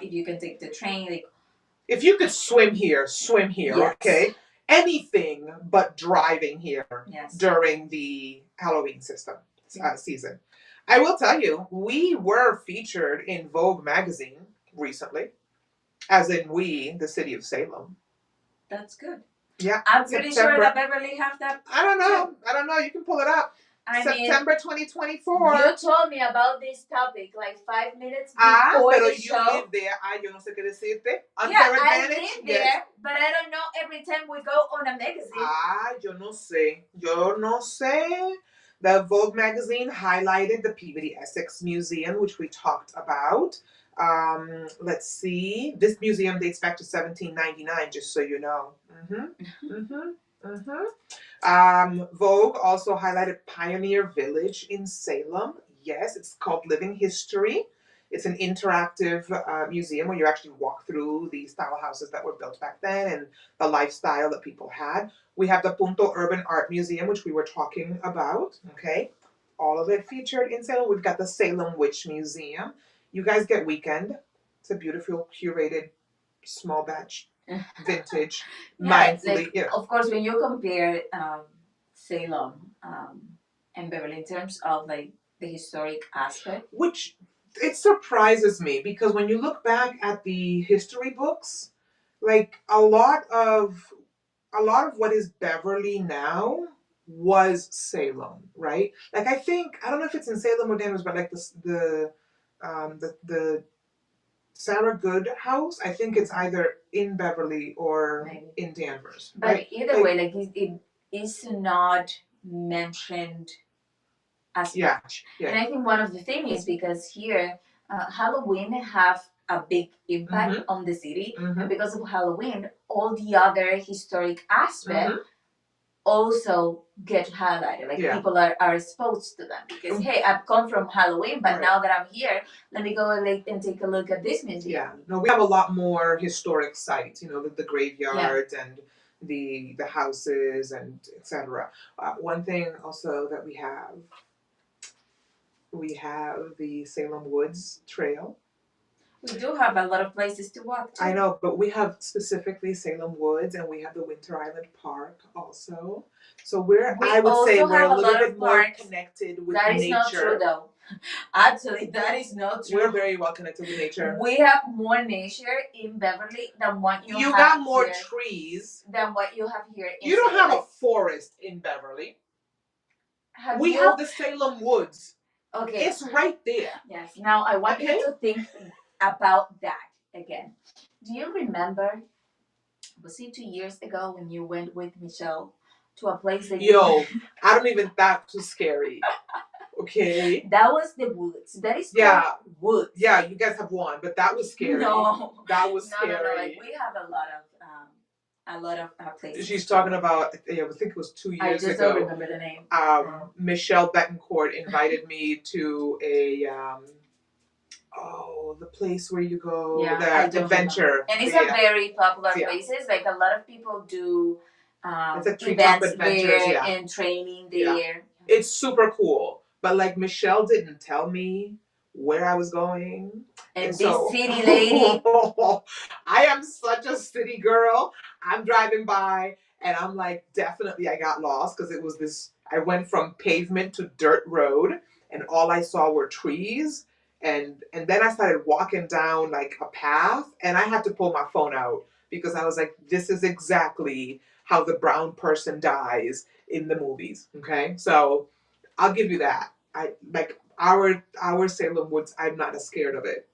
B: If you can take the train,
A: if you could swim here, yes. Okay? Anything but driving here during the Halloween season. I will tell you, we were featured in Vogue magazine recently, as in we, the city of Salem.
B: That's good.
A: Yeah.
B: I'm pretty sure that Beverly have that.
A: I don't know. You can pull it up. September 2024.
B: You told me about this topic like 5 minutes before the show.
A: You live there. Yo no sé qué decirte.
B: I live there, but I don't know every time we go on a magazine.
A: Yo no sé. The Vogue magazine highlighted the Peabody Essex Museum, which we talked about. Let's see. This museum dates back to 1799, just so you know. Vogue also highlighted Pioneer Village in Salem. Yes, it's called Living History. It's an interactive museum where you actually walk through the style houses that were built back then and the lifestyle that people had. We have the Punto Urban Art Museum, which we were talking about. Okay, all of it featured in Salem. We've got the Salem Witch Museum. You guys get weekend. It's a beautiful curated small batch vintage mindfully.
B: Like, of course, when you compare Salem and Beverly in terms of like the historic aspect,
A: which it surprises me because when you look back at the history books, like a lot of what is Beverly now was Salem, right? Like I don't know if it's in Salem or Danvers, but like the Sarah Good house, I think it's either in Beverly or maybe in Danvers.
B: But
A: right?
B: either way, like it is not mentioned as much. Yeah. And I think one of the things is because here Halloween have a big impact on the city, and because of Halloween, all the other historic aspects also get highlighted. Like people are exposed to them because hey, I've come from Halloween, but now that I'm here, let me go and take a look at this museum.
A: Yeah, no, we have a lot more historic sites. You know, the graveyards and the houses and etc. One thing also that we have the Salem Woods Trail.
B: We do have a lot of places to walk to.
A: I know, but we have specifically Salem Woods, and we have the Winter Island Park also. So I would say we're a little bit more connected with nature.
B: That is not true, though. Actually, that is not true.
A: We're very well connected with nature.
B: We have more nature in Beverly than what you have here.
A: You got more trees
B: than what you have here.
A: You don't have a forest in Beverly. We have the Salem Woods.
B: Okay.
A: It's right there.
B: Yes. Now I want you to think about that again. Do you remember, was it 2 years ago when you went with Michelle to a place that
A: I don't even, that's too scary. Okay.
B: That was the woods. That is woods.
A: Yeah, you guys have one, but that was scary.
B: No.
A: That was scary.
B: No. Like, we have a lot of places.
A: She's talking about, I think it was 2 years ago.
B: I just don't remember the name.
A: Michelle Betancourt invited me to a the place where you go, the adventure.
B: And it's a very popular places. Like a lot of people do
A: it's a
B: events there and training there. Yeah.
A: It's super cool. But like Michelle didn't tell me where I was going.
B: And this city lady.
A: I am such a city girl. I'm driving by and I'm like, definitely I got lost because it was this, I went from pavement to dirt road and all I saw were trees. And then I started walking down like a path and I had to pull my phone out because I was like, this is exactly how the brown person dies in the movies. Okay. So I'll give you that. I like our Salem Woods, I'm not as scared of it.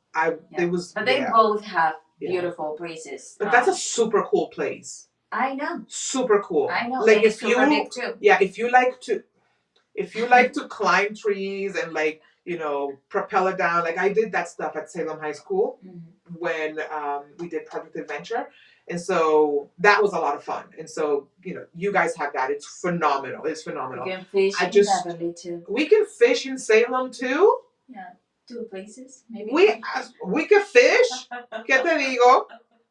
A: It was
B: but they both have beautiful places.
A: But that's a super cool place.
B: I know.
A: Super cool.
B: I know.
A: Like
B: and if super big too.
A: Yeah, if you like to climb trees and like, propel it down. Like I did that stuff at Salem High School when we did Project Adventure. And so that was a lot of fun. And so, you guys have that. It's phenomenal. It's phenomenal.
B: We can fish in Beverly too.
A: We can fish in Salem too?
B: Yeah. 2 places, maybe.
A: We can fish? ¿Qué te digo?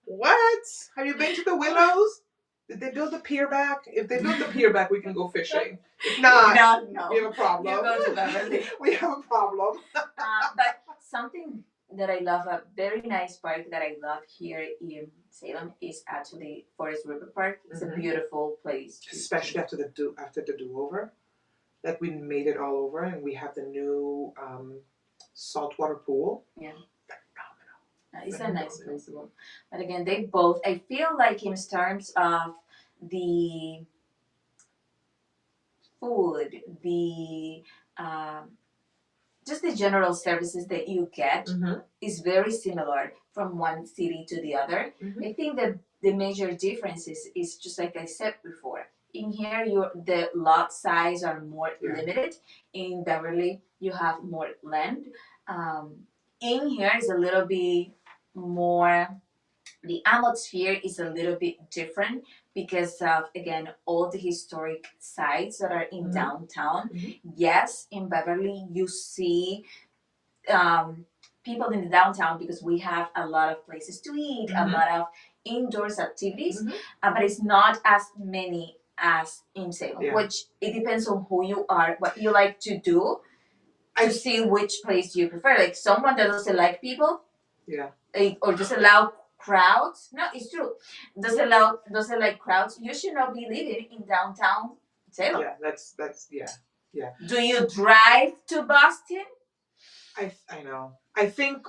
A: What? Have you been to the Willows? Did they build the pier back? If they build the pier back, we can go fishing. If not,
B: no.
A: We have a problem.
B: You go to Beverly.
A: We have a problem.
B: But something that I love, a very nice park that I love here in Salem is actually Forest River Park. It's a beautiful place.
A: Especially after the do-over. Like we made it all over and we have the new saltwater pool.
B: Yeah. It's a nice place. But again, they both, I feel like in terms of the food, the just the general services that you get is very similar from one city to the other. I think that the major difference is just like I said before. In here, the lot size are more limited. In Beverly, you have more land. In here is a little bit more, the atmosphere is a little bit different because of, again, all the historic sites that are in downtown. Yes, in Beverly, you see people in the downtown because we have a lot of places to eat, a lot of indoors activities, but it's not as many as in Salem, which it depends on who you are, what you like to do, to see which place you prefer. Like someone that doesn't like people, or just allow crowds. No, it's true. Doesn't like crowds. You should not be living in downtown Salem.
A: Yeah, that's yeah.
B: Do you drive to Boston?
A: I know. I think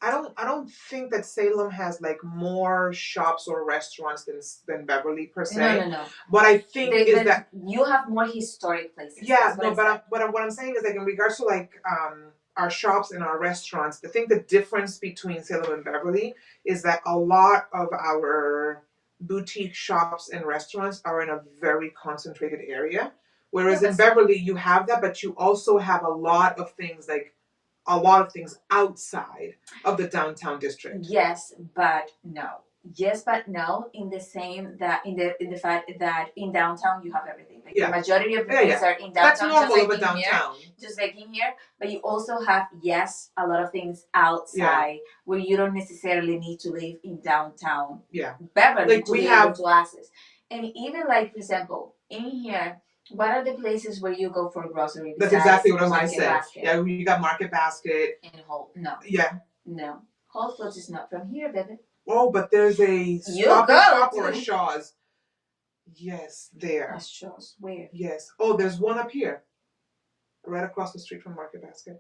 A: I don't think that Salem has like more shops or restaurants than Beverly per se.
B: No.
A: But I think that
B: you have more historic places.
A: Yeah, no, but what I'm saying is like in regards to like our shops and our restaurants, I think the difference between Salem and Beverly is that a lot of our boutique shops and restaurants are in a very concentrated area. Whereas in Beverly you have that, but you also have a lot of things outside of the downtown district.
B: Yes, but no. Yes, but no. In the same that in the fact that in downtown you have everything. Like the majority of the things are in downtown.
A: That's normal
B: just like
A: of a downtown.
B: Just like in here, but you also have a lot of things outside where you don't necessarily need to live in downtown.
A: Yeah,
B: Beverly like to be able to access. And even like for example, in here, what are the places where you go for groceries?
A: That's exactly what I was going to say. Basket? Yeah, you got Market Basket.
B: And Whole. No.
A: Yeah.
B: No. Whole Foods is not from here, baby.
A: Oh, but there's a Stop and Shop or a Shaw's. Yes, there.
B: A Shaw's. Where?
A: Yes. Oh, there's one up here. Right across the street from Market Basket.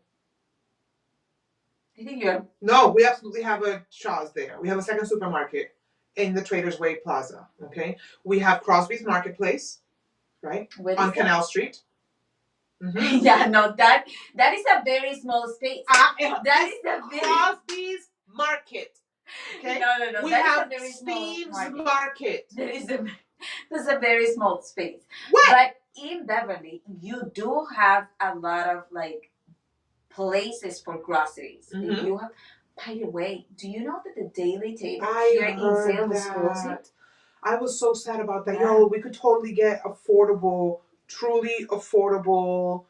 B: I think you're...
A: No, we absolutely have a Shaw's there. We have a second supermarket in the Traders Way Plaza. Okay. We have Crosby's Marketplace. Right? On Canal Street.
B: Yeah, no, that is a very small space. That is a very...
A: Crosby's Market. Okay?
B: No.
A: We have Steve's Market.
B: That's a very small space.
A: What?
B: But in Beverly, you do have a lot of like places for groceries. You have, by the way, do you know that the Daily Table here in Salem is closing?
A: I was so sad about that. Yo, we could totally get truly affordable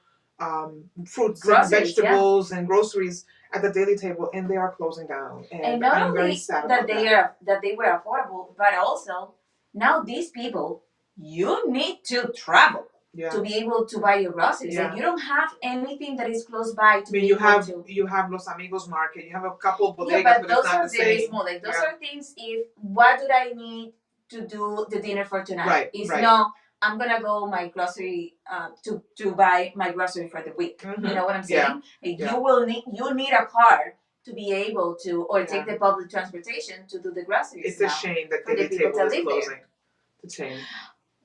A: fruits and vegetables and groceries at the Daily Table, and they are closing down. And
B: not
A: I'm
B: only
A: very sad
B: that
A: about
B: that they were affordable, but also now these people, you need to travel to be able to buy your groceries. Like you don't have anything that is close by to
A: you have Los Amigos Market. You have a couple bodegas,
B: but those are very small. Like those are things. What do I need to do the dinner for tonight? No, I'm gonna go my grocery to buy my grocery for the week. You know what I'm saying? You need a car to be able to, or take the public transportation to do the groceries.
A: It's a shame that Daily Table is closing. It's a shame.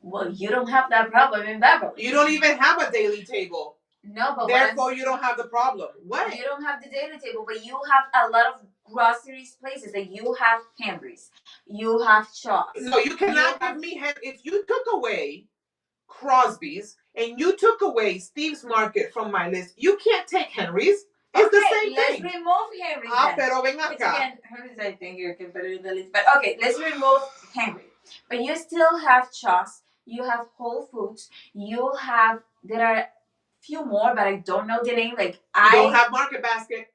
B: Well, you don't have that problem in Beverly.
A: You don't even have a Daily Table.
B: No, but
A: therefore you don't have the problem. What?
B: You don't have the Daily Table, but you have a lot of groceries places. Like you have Henry's, you have Shaw's.
A: No, you cannot give me if you took away Crosby's and you took away Steve's Market from my list. You can't take Henry's. It's the same thing.
B: Let's remove Henry's.
A: Pero ven acá.
B: Henry's, I think you can put it in the list. But okay, let's remove Henry. But you still have Shaw's. You have Whole Foods. There are few more, but I don't know the name. Like
A: you don't have Market Basket.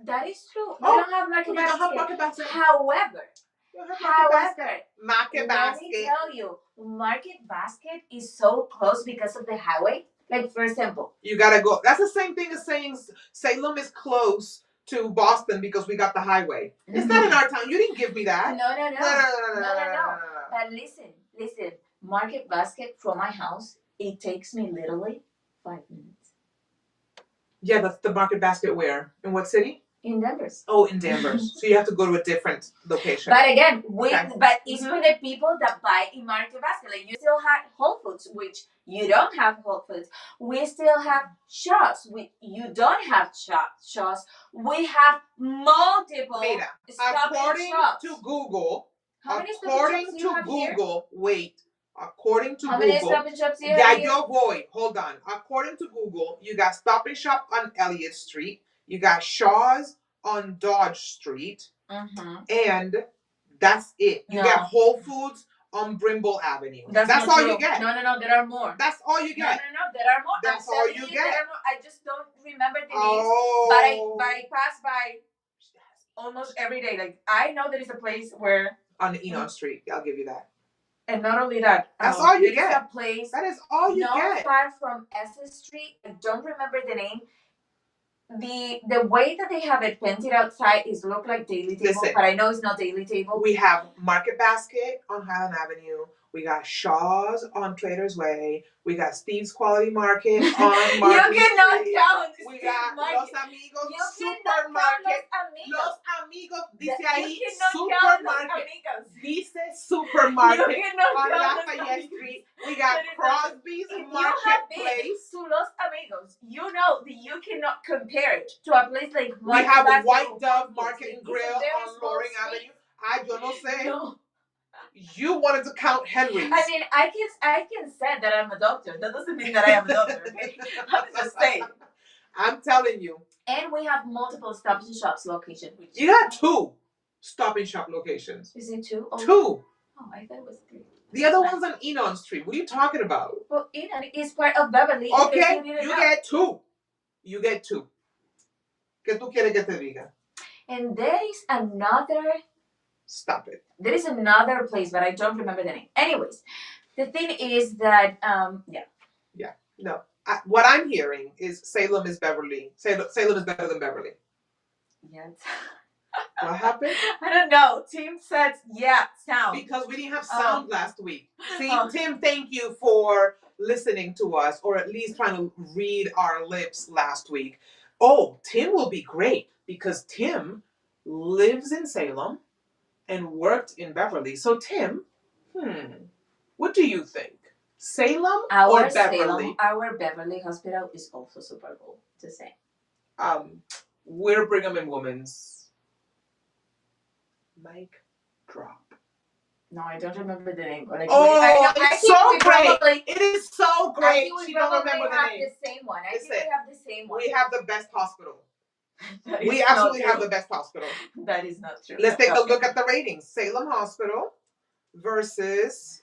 B: That is true. We don't have Market Basket.
A: We don't have Market Basket.
B: However,
A: Market Basket.
B: Let me tell you, Market Basket is so close because of the highway. Like for example,
A: you gotta go. That's the same thing as saying Salem is close to Boston because we got the highway. It's not in our town. You didn't give me that.
B: No. But listen. Market Basket from my house, it takes me literally 5 minutes.
A: Yeah, that's the Market Basket where? In what city?
B: In Danvers.
A: Oh, in Danvers. So you have to go to a different location.
B: But again, but it's for the people that buy in Market Basket. Like you still have Whole Foods, which you don't have Whole Foods. We still have Shaw's. You don't have Shaw's. We have multiple Stop
A: according
B: and Shops.
A: To Google.
B: How many
A: according
B: Stop and Shops
A: to Google, wait. According to
B: How
A: Google,
B: many Stop and Shops do you have here?
A: Hold on. According to Google, you got Stop and Shop on Elliott Street. You got Shaw's on Dodge Street, and that's it. You get Whole Foods on Brimble Avenue. That's all you get.
B: No, there are more.
A: That's all you get.
B: No, there are more.
A: That's all you get.
B: I just don't remember remember the names,
A: Oh.
B: but I pass by almost every day. Like I know there is a place where
A: on Enon Street. I'll give you that.
B: and not only that,
A: that's all you
B: there
A: get.
B: is a place
A: that is all you
B: not
A: get.
B: far from S Street. I don't remember the name. The way that they have it painted outside is look like Daily Table,
A: Listen,
B: but I know it's not Daily Table.
A: We have Market Basket on Highland Avenue. We got Shaw's on Traders Way. We got Steve's Quality Market on Market
B: You cannot
A: Street.
B: count
A: We
B: Steve's
A: got
B: Market.
A: Los Amigos
B: You
A: Supermarket.
B: Los
A: Amigos dice ahí
B: you cannot
A: Supermarket.
B: count Los Amigos.
A: Dice Supermarket
B: You cannot
A: on
B: count Los
A: Lafayette
B: Amigos.
A: Street. We got Crosby's
B: If you have
A: Marketplace.
B: been to Los Amigos, you know that you cannot compare it to a place like
A: We have
B: Basket
A: White
B: or
A: Dove
B: Market
A: Market and
B: Street.
A: Grill
B: It's a very
A: on
B: small
A: Loring
B: street.
A: Avenue. Yo no sé.
B: No.
A: You wanted to count Henry's.
B: I mean, I can say that I'm a doctor. That doesn't mean that I am a doctor, okay? I'm just saying.
A: I'm telling you.
B: And we have multiple Stop and Shops locations.
A: You got 2 Stop and Shop locations.
B: Is it 2? Oh,
A: 2.
B: Oh, I thought it was 3.
A: The other one's on Enon Street. What are you talking about?
B: Well, Enon is part of Beverly.
A: Okay, you get 2. You get 2. ¿Qué tú quieres que te diga?
B: And there is another...
A: Stop it.
B: There is another place, but I don't remember the name. Anyways, the thing is that,
A: Yeah. No. What I'm hearing is Salem is Beverly. Salem is better than Beverly.
B: Yes.
A: What happened?
B: I don't know. Tim said, yeah, sound.
A: Because we didn't have sound last week. See,
B: Oh.
A: Tim, thank you for listening to us, or at least trying to read our lips last week. Oh, Tim will be great because Tim lives in Salem and worked in Beverly. So, Tim, what do you think? Salem or Beverly?
B: Our Beverly Hospital is also super cool to say.
A: We're Brigham and Women's. Mic drop.
B: No, I don't remember the name. But
A: it's so great. It is so great.
B: We
A: don't remember the name.
B: The same one. I think we have the same one.
A: We have the best hospital.
B: We
A: absolutely have the best hospital.
B: That is not true.
A: Let's take a look at the ratings. Salem Hospital versus...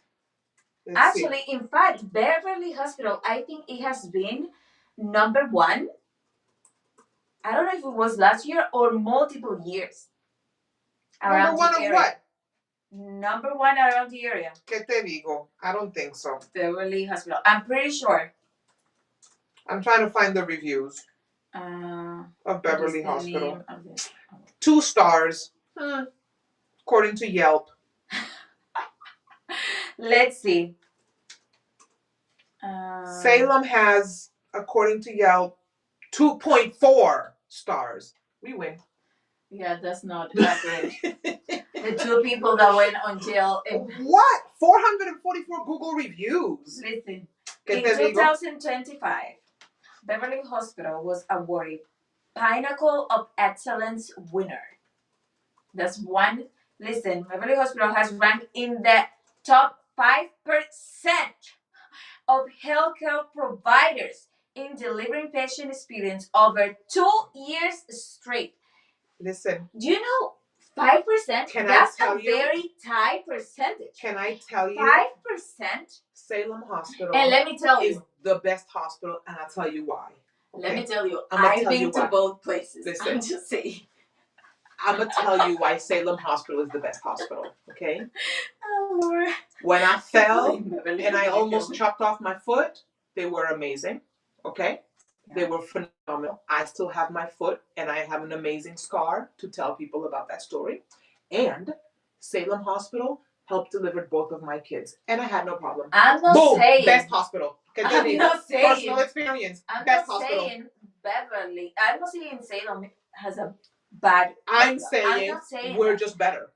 B: Actually, in fact, Beverly Hospital, I think it has been number 1. I don't know if it was last year or multiple years.
A: Number 1 of what?
B: Number 1 around the area.
A: ¿Qué te digo? I don't think so.
B: Beverly Hospital. I'm pretty sure.
A: I'm trying to find the reviews of Beverly Hospital. 2 stars, according to Yelp.
B: Let's see.
A: Salem has, according to Yelp, 2.4 stars. We win.
B: Yeah, that's not accurate. The 2 people that went on jail.
A: What? 444 Google reviews.
B: Listen, in 2025, Beverly Hospital was awarded Pinnacle of Excellence winner. That's one. Listen, Beverly Hospital has ranked in the top 5% of healthcare providers in delivering patient experience over 2 years straight.
A: Listen.
B: Do you know 5%? That's a very high percentage.
A: Can I tell you?
B: 5%?
A: Salem Hospital.
B: And let me tell you.
A: Is the best hospital, and I'll tell you why. Okay?
B: Let me tell you. I've been to both places.
A: Listen.
B: I'm just saying.
A: I'm going to tell you why Salem Hospital is the best hospital, okay?
B: Oh, Lord.
A: When I fell and I almost chopped off my foot, they were amazing, okay? Yeah. They were phenomenal. I still have my foot, and I have an amazing scar to tell people about that story. And Salem Hospital helped deliver both of my kids, and I had no problem.
B: I'm not saying...
A: Best hospital.
B: I'm not saying...
A: Personal experience.
B: I'm
A: best
B: not
A: hospital.
B: saying Beverly... I'm not saying Salem has a bad...
A: I'm saying we're just better.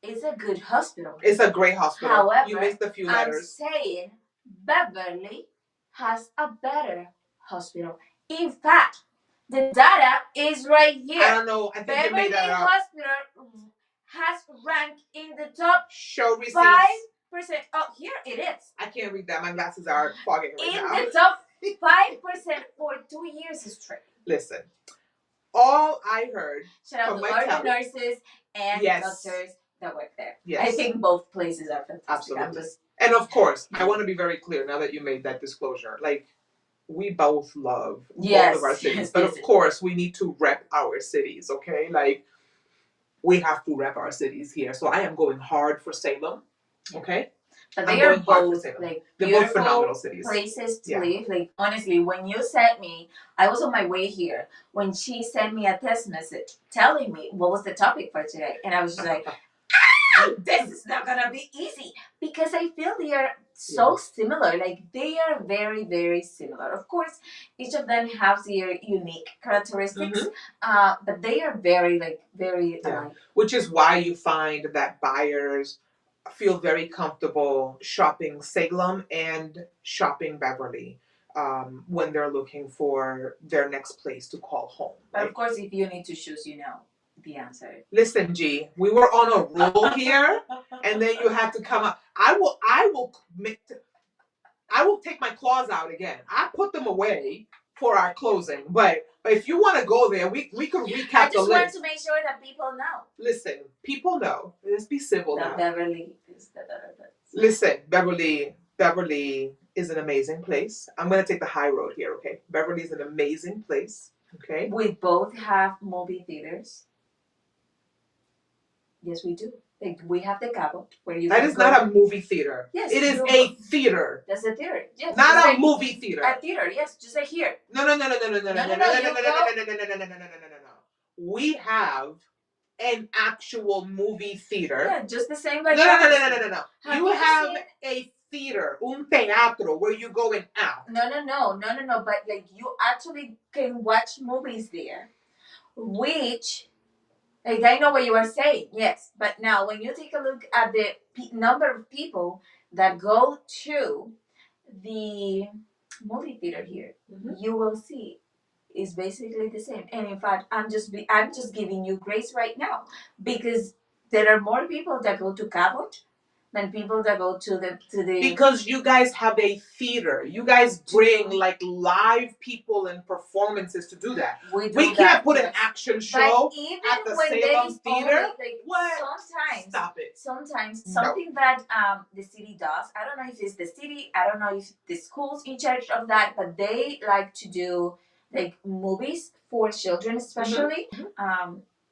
B: It's a good hospital.
A: It's a great hospital.
B: However,
A: you missed a few letters.
B: I'm saying Beverly has a better hospital. In fact, the data is right here.
A: I don't know. I think
B: Beverly
A: you made that up.
B: Hospital has ranked in the top
A: Show receipts.
B: 5%. Oh, here it is.
A: I can't read that. My glasses are fogging right now.
B: In the top 5% for 2 years straight.
A: Listen, all I heard.
B: Shout out to all the nurses and doctors that work there.
A: Yes.
B: I think both places are fantastic.
A: Absolutely. And of course, I want to be very clear now that you made that disclosure. Like, we both love
B: Yes,
A: both of our cities.
B: yes,
A: But
B: yes.
A: of course, we need to rep our cities, okay? Like, we have to rep our cities here. So I am going hard for Salem, okay?
B: But
A: I'm
B: they are
A: going hard for
B: both
A: Salem.
B: like
A: They're both
B: beautiful
A: phenomenal cities.
B: places to
A: Yeah.
B: live. Like honestly, when you sent me, I was on my way here when she sent me a text message telling me what was the topic for today, and I was just like, this is not gonna be easy because I feel they are so similar. Like they are very, very similar. Of course, each of them has their unique characteristics, but they are very, like, very alike.
A: Which is why you find that buyers feel very comfortable shopping Salem and shopping Beverly when they're looking for their next place to call home.
B: But of course, if you need to choose, the answer.
A: Listen, G, we were on a roll here, and then you had to come up. I will take my claws out again. I put them away for our closing, but if you want to go there, we could recap the list.
B: I just want to make sure that people know.
A: Listen, people know. Let's be civil
B: that
A: now.
B: Beverly is the
A: Listen, Beverly is an amazing place. I'm gonna take the high road here, okay? Beverly is an amazing place, okay?
B: We both have movie theaters. Yes, we do. Like, we have the Cabo where you.
A: That is not a movie theater.
B: Yes,
A: it is a theater.
B: That's a theater. Yes,
A: not a movie theater.
B: A theater. Yes, just like here.
A: No. We have an actual movie theater.
B: Yeah, just the same like.
A: No. You have a theater, un teatro, where you go and out.
B: No. But like you actually can watch movies there, which. Like, I know what you are saying, yes. But now, when you take a look at the number of people that go to the movie theater here, you will see it's basically the same. And in fact, I'm just giving you grace right now because there are more people that go to Cabot than people that go to the.
A: Because you guys have a theater. You guys bring like live people and performances to do that. We can't put an action show at the Salem theater. What?
B: Sometimes.
A: Stop it.
B: Sometimes something that the city does. I don't know if it's the city. I don't know if the school's in charge of that, but they like to do like movies for children, especially.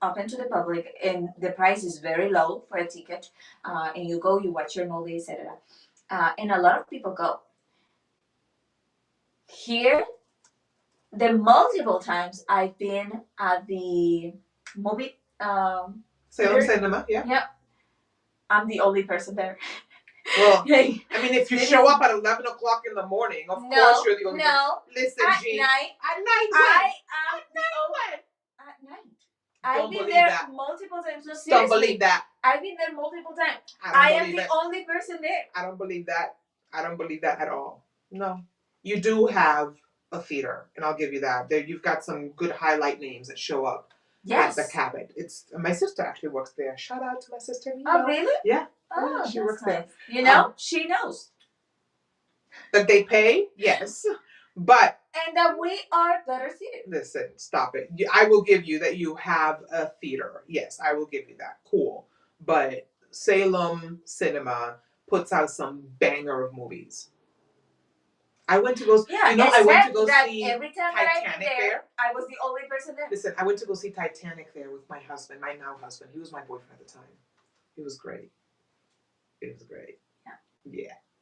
B: Open to the public, and the price is very low for a ticket. And you go, you watch your movie, etc. And a lot of people go. Here, the multiple times I've been at the movie
A: Salem
B: theater,
A: Cinema, yeah.
B: Yep. I'm the only person there.
A: Well, I mean, if you show up at 11 o'clock in the morning, of course you're the only person. Listen, G. At night when?
B: At night. I've been there multiple times. No, seriously.
A: Don't believe that.
B: I've been there multiple times. I am the only person there.
A: I don't believe that. I don't believe that at all. No. You do have a theater, and I'll give you that. There, you've got some good highlight names that show up at the Cabot. It's my sister actually works there. Shout out to my sister.
B: Oh, really?
A: Yeah.
B: Oh,
A: she works there.
B: You know, she knows
A: that they pay. Yes. But
B: and that we are better seated.
A: Listen, stop it. I will give you that you have a theater. Yes, I will give you that. Cool. But Salem Cinema puts out some banger of movies. I went to go.
B: Yeah,
A: I went to go see
B: every time
A: Titanic
B: there. I was the only person there.
A: Listen, I went to go see Titanic there with my husband, my now husband. He was my boyfriend at the time. It was great. It was great.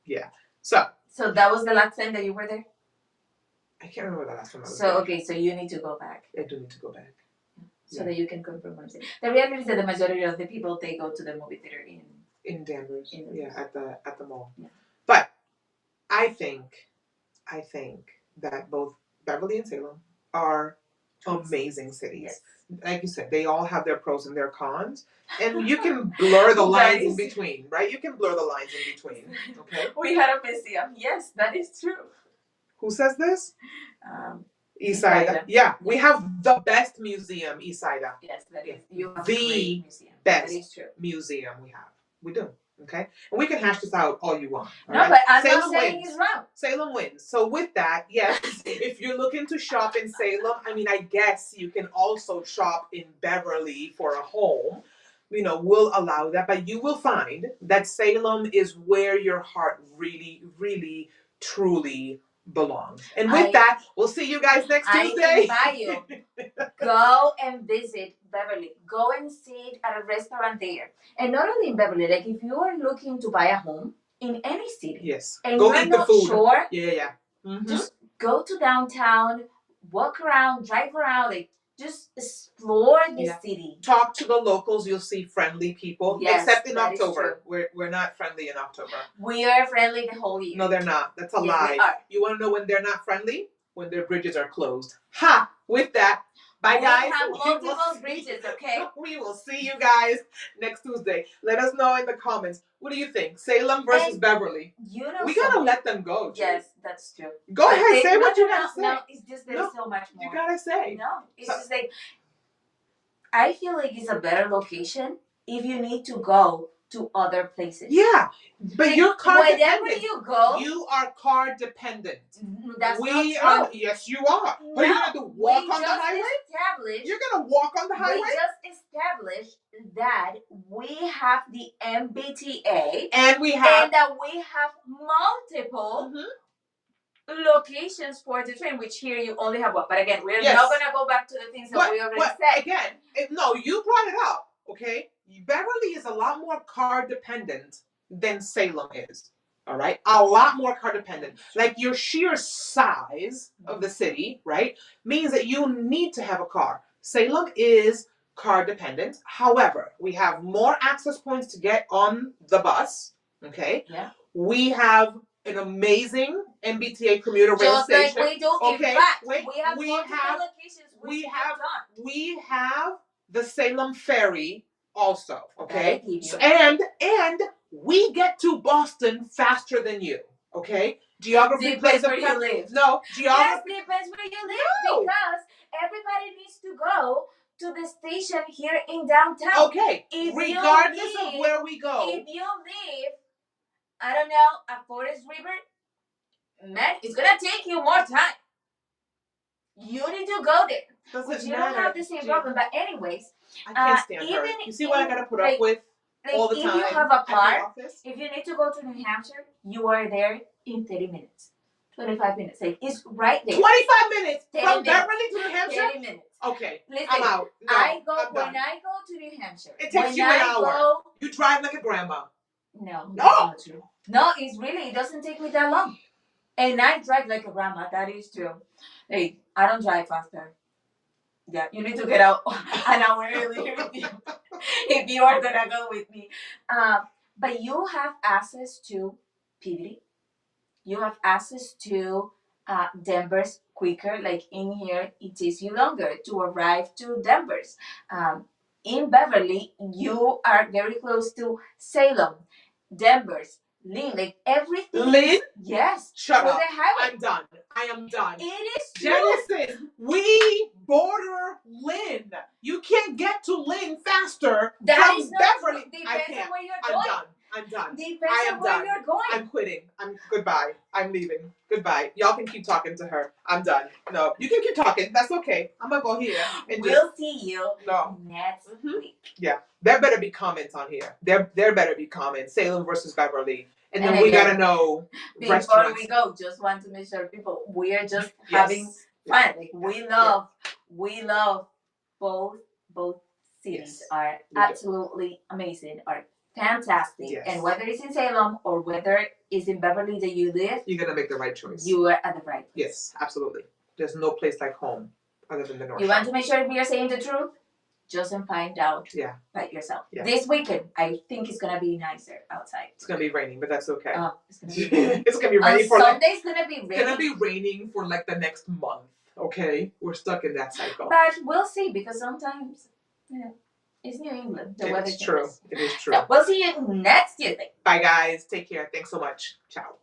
A: Yeah. So
B: that was the last time that you were there?
A: I can't remember the last time I was there.
B: Okay, so you need to go back.
A: I do need to go back.
B: So that you can confirm what I'm saying. The reality is that the majority of the people, they go to the movie theater
A: in Danvers. At the mall.
B: Yeah.
A: But I think that both Beverly and Salem are amazing cities.
B: Yes.
A: Like you said, they all have their pros and their cons. And you can blur the lines in between, right? You can blur the lines in between. Okay?
B: We had a museum. Yes, that is true.
A: Who says this? Eastside. Yeah, we have the best museum, Eastside.
B: Yes, that is. You have
A: the best museum we have. We do. Okay? And we can hash this out all you want.
B: No, but I'm not saying it's wrong.
A: Salem wins. So with that, yes, if you're looking to shop in Salem, I mean, I guess you can also shop in Beverly for a home. We'll allow that. But you will find that Salem is where your heart really, really, truly belongs. And with that, we'll see you guys next Tuesday.
B: I invite you. Go and visit Beverly. Go and sit at a restaurant there. And not only in Beverly, like if you are looking to buy a home in any city,
A: yes,
B: and
A: go
B: you're
A: eat
B: not
A: the food.
B: sure,
A: Yeah. Mm-hmm.
B: Just go to downtown, walk around, drive around, like just explore the city. Talk
A: to the locals. You'll see friendly people.
B: Yes,
A: except in October. We're not friendly in October.
B: We are friendly the whole year.
A: No, they're not. That's a lie. You want to know when they're not friendly? When their bridges are closed. Ha! With that, bye guys.
B: We have multiple bridges, okay?
A: We will see you guys next Tuesday. Let us know in the comments. What do you think? Salem versus Beverly.
B: You know,
A: we gotta let them go. Jay.
B: Yes, that's true.
A: Go ahead, say what you gotta say.
B: No, it's just there's so much more.
A: You gotta say.
B: No, it's just like I feel like it's a better location if you need to go to other places.
A: Yeah, but like, you're car
B: wherever
A: dependent.
B: you go,
A: you are car dependent.
B: That's not true.
A: Yes, you are.
B: No,
A: what are you gonna do? Walk on the highway? You're gonna walk on the highway?
B: We just established that we have the MBTA
A: and
B: that we have multiple locations for the train, which here you only have one. But again, we're not gonna go back to the things that we already said.
A: Again, no, you brought it up. Okay, Beverly is a lot more car dependent than Salem is. All right, a lot more car dependent. Like your sheer size of the city, right, means that you need to have a car. Salem is car dependent. However, we have more access points to get on the bus. Okay.
B: Yeah.
A: We have an amazing MBTA commuter rail station.
B: Just like we do.
A: Okay.
B: In fact,
A: we have
B: locations.
A: We have the Salem ferry also. Okay.
B: So,
A: and we get to Boston faster than you. Okay. Geography plays a part.
B: You live.
A: No, geography.
B: Yes, depends where you live because everybody needs to go to the station here in downtown.
A: Okay. Regardless of where we go.
B: If you live, I don't know, at Forest River, man, it's gonna take you more time. You need to go there.
A: Doesn't
B: you
A: matter.
B: don't have the same problem. But anyways,
A: I can't stand her. You see what I gotta put up with all the time.
B: If you have a car, if you need to go to New Hampshire, you are there in 30 minutes. 25 minutes. Like it's right there.
A: 25 minutes from
B: minutes.
A: Beverly to New Hampshire?
B: 30 minutes.
A: Okay.
B: Listen,
A: I'm out. No,
B: when I go to New Hampshire.
A: It takes you an hour. You drive like a grandma.
B: No. Not true. No, it doesn't take me that long. And I drive like a grandma. That is true. Hey, I don't drive faster. Yeah, you need to get out an hour earlier if you are gonna go with me. But you have access to PVD. You have access to Denver's quicker. Like in here, it takes you longer to arrive to Denver's. In Beverly, you are very close to Salem, Denver's, Lynn, like everything.
A: Lynn?
B: Yes.
A: Shut up. I'm done. I am done.
B: It is
A: Genesis, we border Lynn. You can't get to Lynn faster from Beverly. I can't. I'm done.
B: Depends on where you're going.
A: I'm quitting. Goodbye. I'm leaving. Goodbye. Y'all can keep talking to her. I'm done. No, you can keep talking. That's okay. I'm gonna go here. And
B: we'll see you next week.
A: Yeah. There better be comments on here. There better be comments. Salem versus Beverly. And then we gotta know.
B: Before we go, just want to make sure people, we are just having fun. Like we love both cities are absolutely amazing, are fantastic.
A: Yes.
B: And whether it's in Salem or whether it's in Beverly that you live,
A: you're gonna make the right choice.
B: You are at the right place.
A: Yes, absolutely. There's no place like home other than the North.
B: You want to make sure if we are saying the truth, just find out by yourself. Yeah. This weekend, I think it's gonna be nicer outside.
A: It's gonna be raining, but that's okay.
B: It's gonna be raining.
A: It's gonna be raining for
B: Sunday's gonna be raining.
A: It's gonna be raining for like the next month. Okay, we're stuck in that cycle.
B: But we'll see because sometimes, it's New England. The weather changes.
A: True. It is true.
B: So we'll see you next Tuesday.
A: Bye, guys. Take care. Thanks so much. Ciao.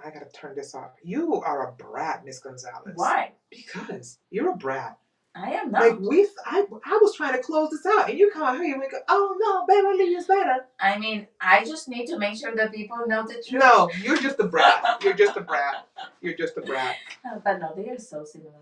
A: I gotta turn this off. You are a brat, Miss Gonzalez.
B: Why?
A: Because you're a brat.
B: I am not.
A: Like I was trying to close this out, and you come out here and we go, "Oh no, Beverly is better."
B: I mean, I just need to make sure that people know the truth.
A: No, you're just a brat. You're just a brat. You're just a brat.
B: But no, they are so similar.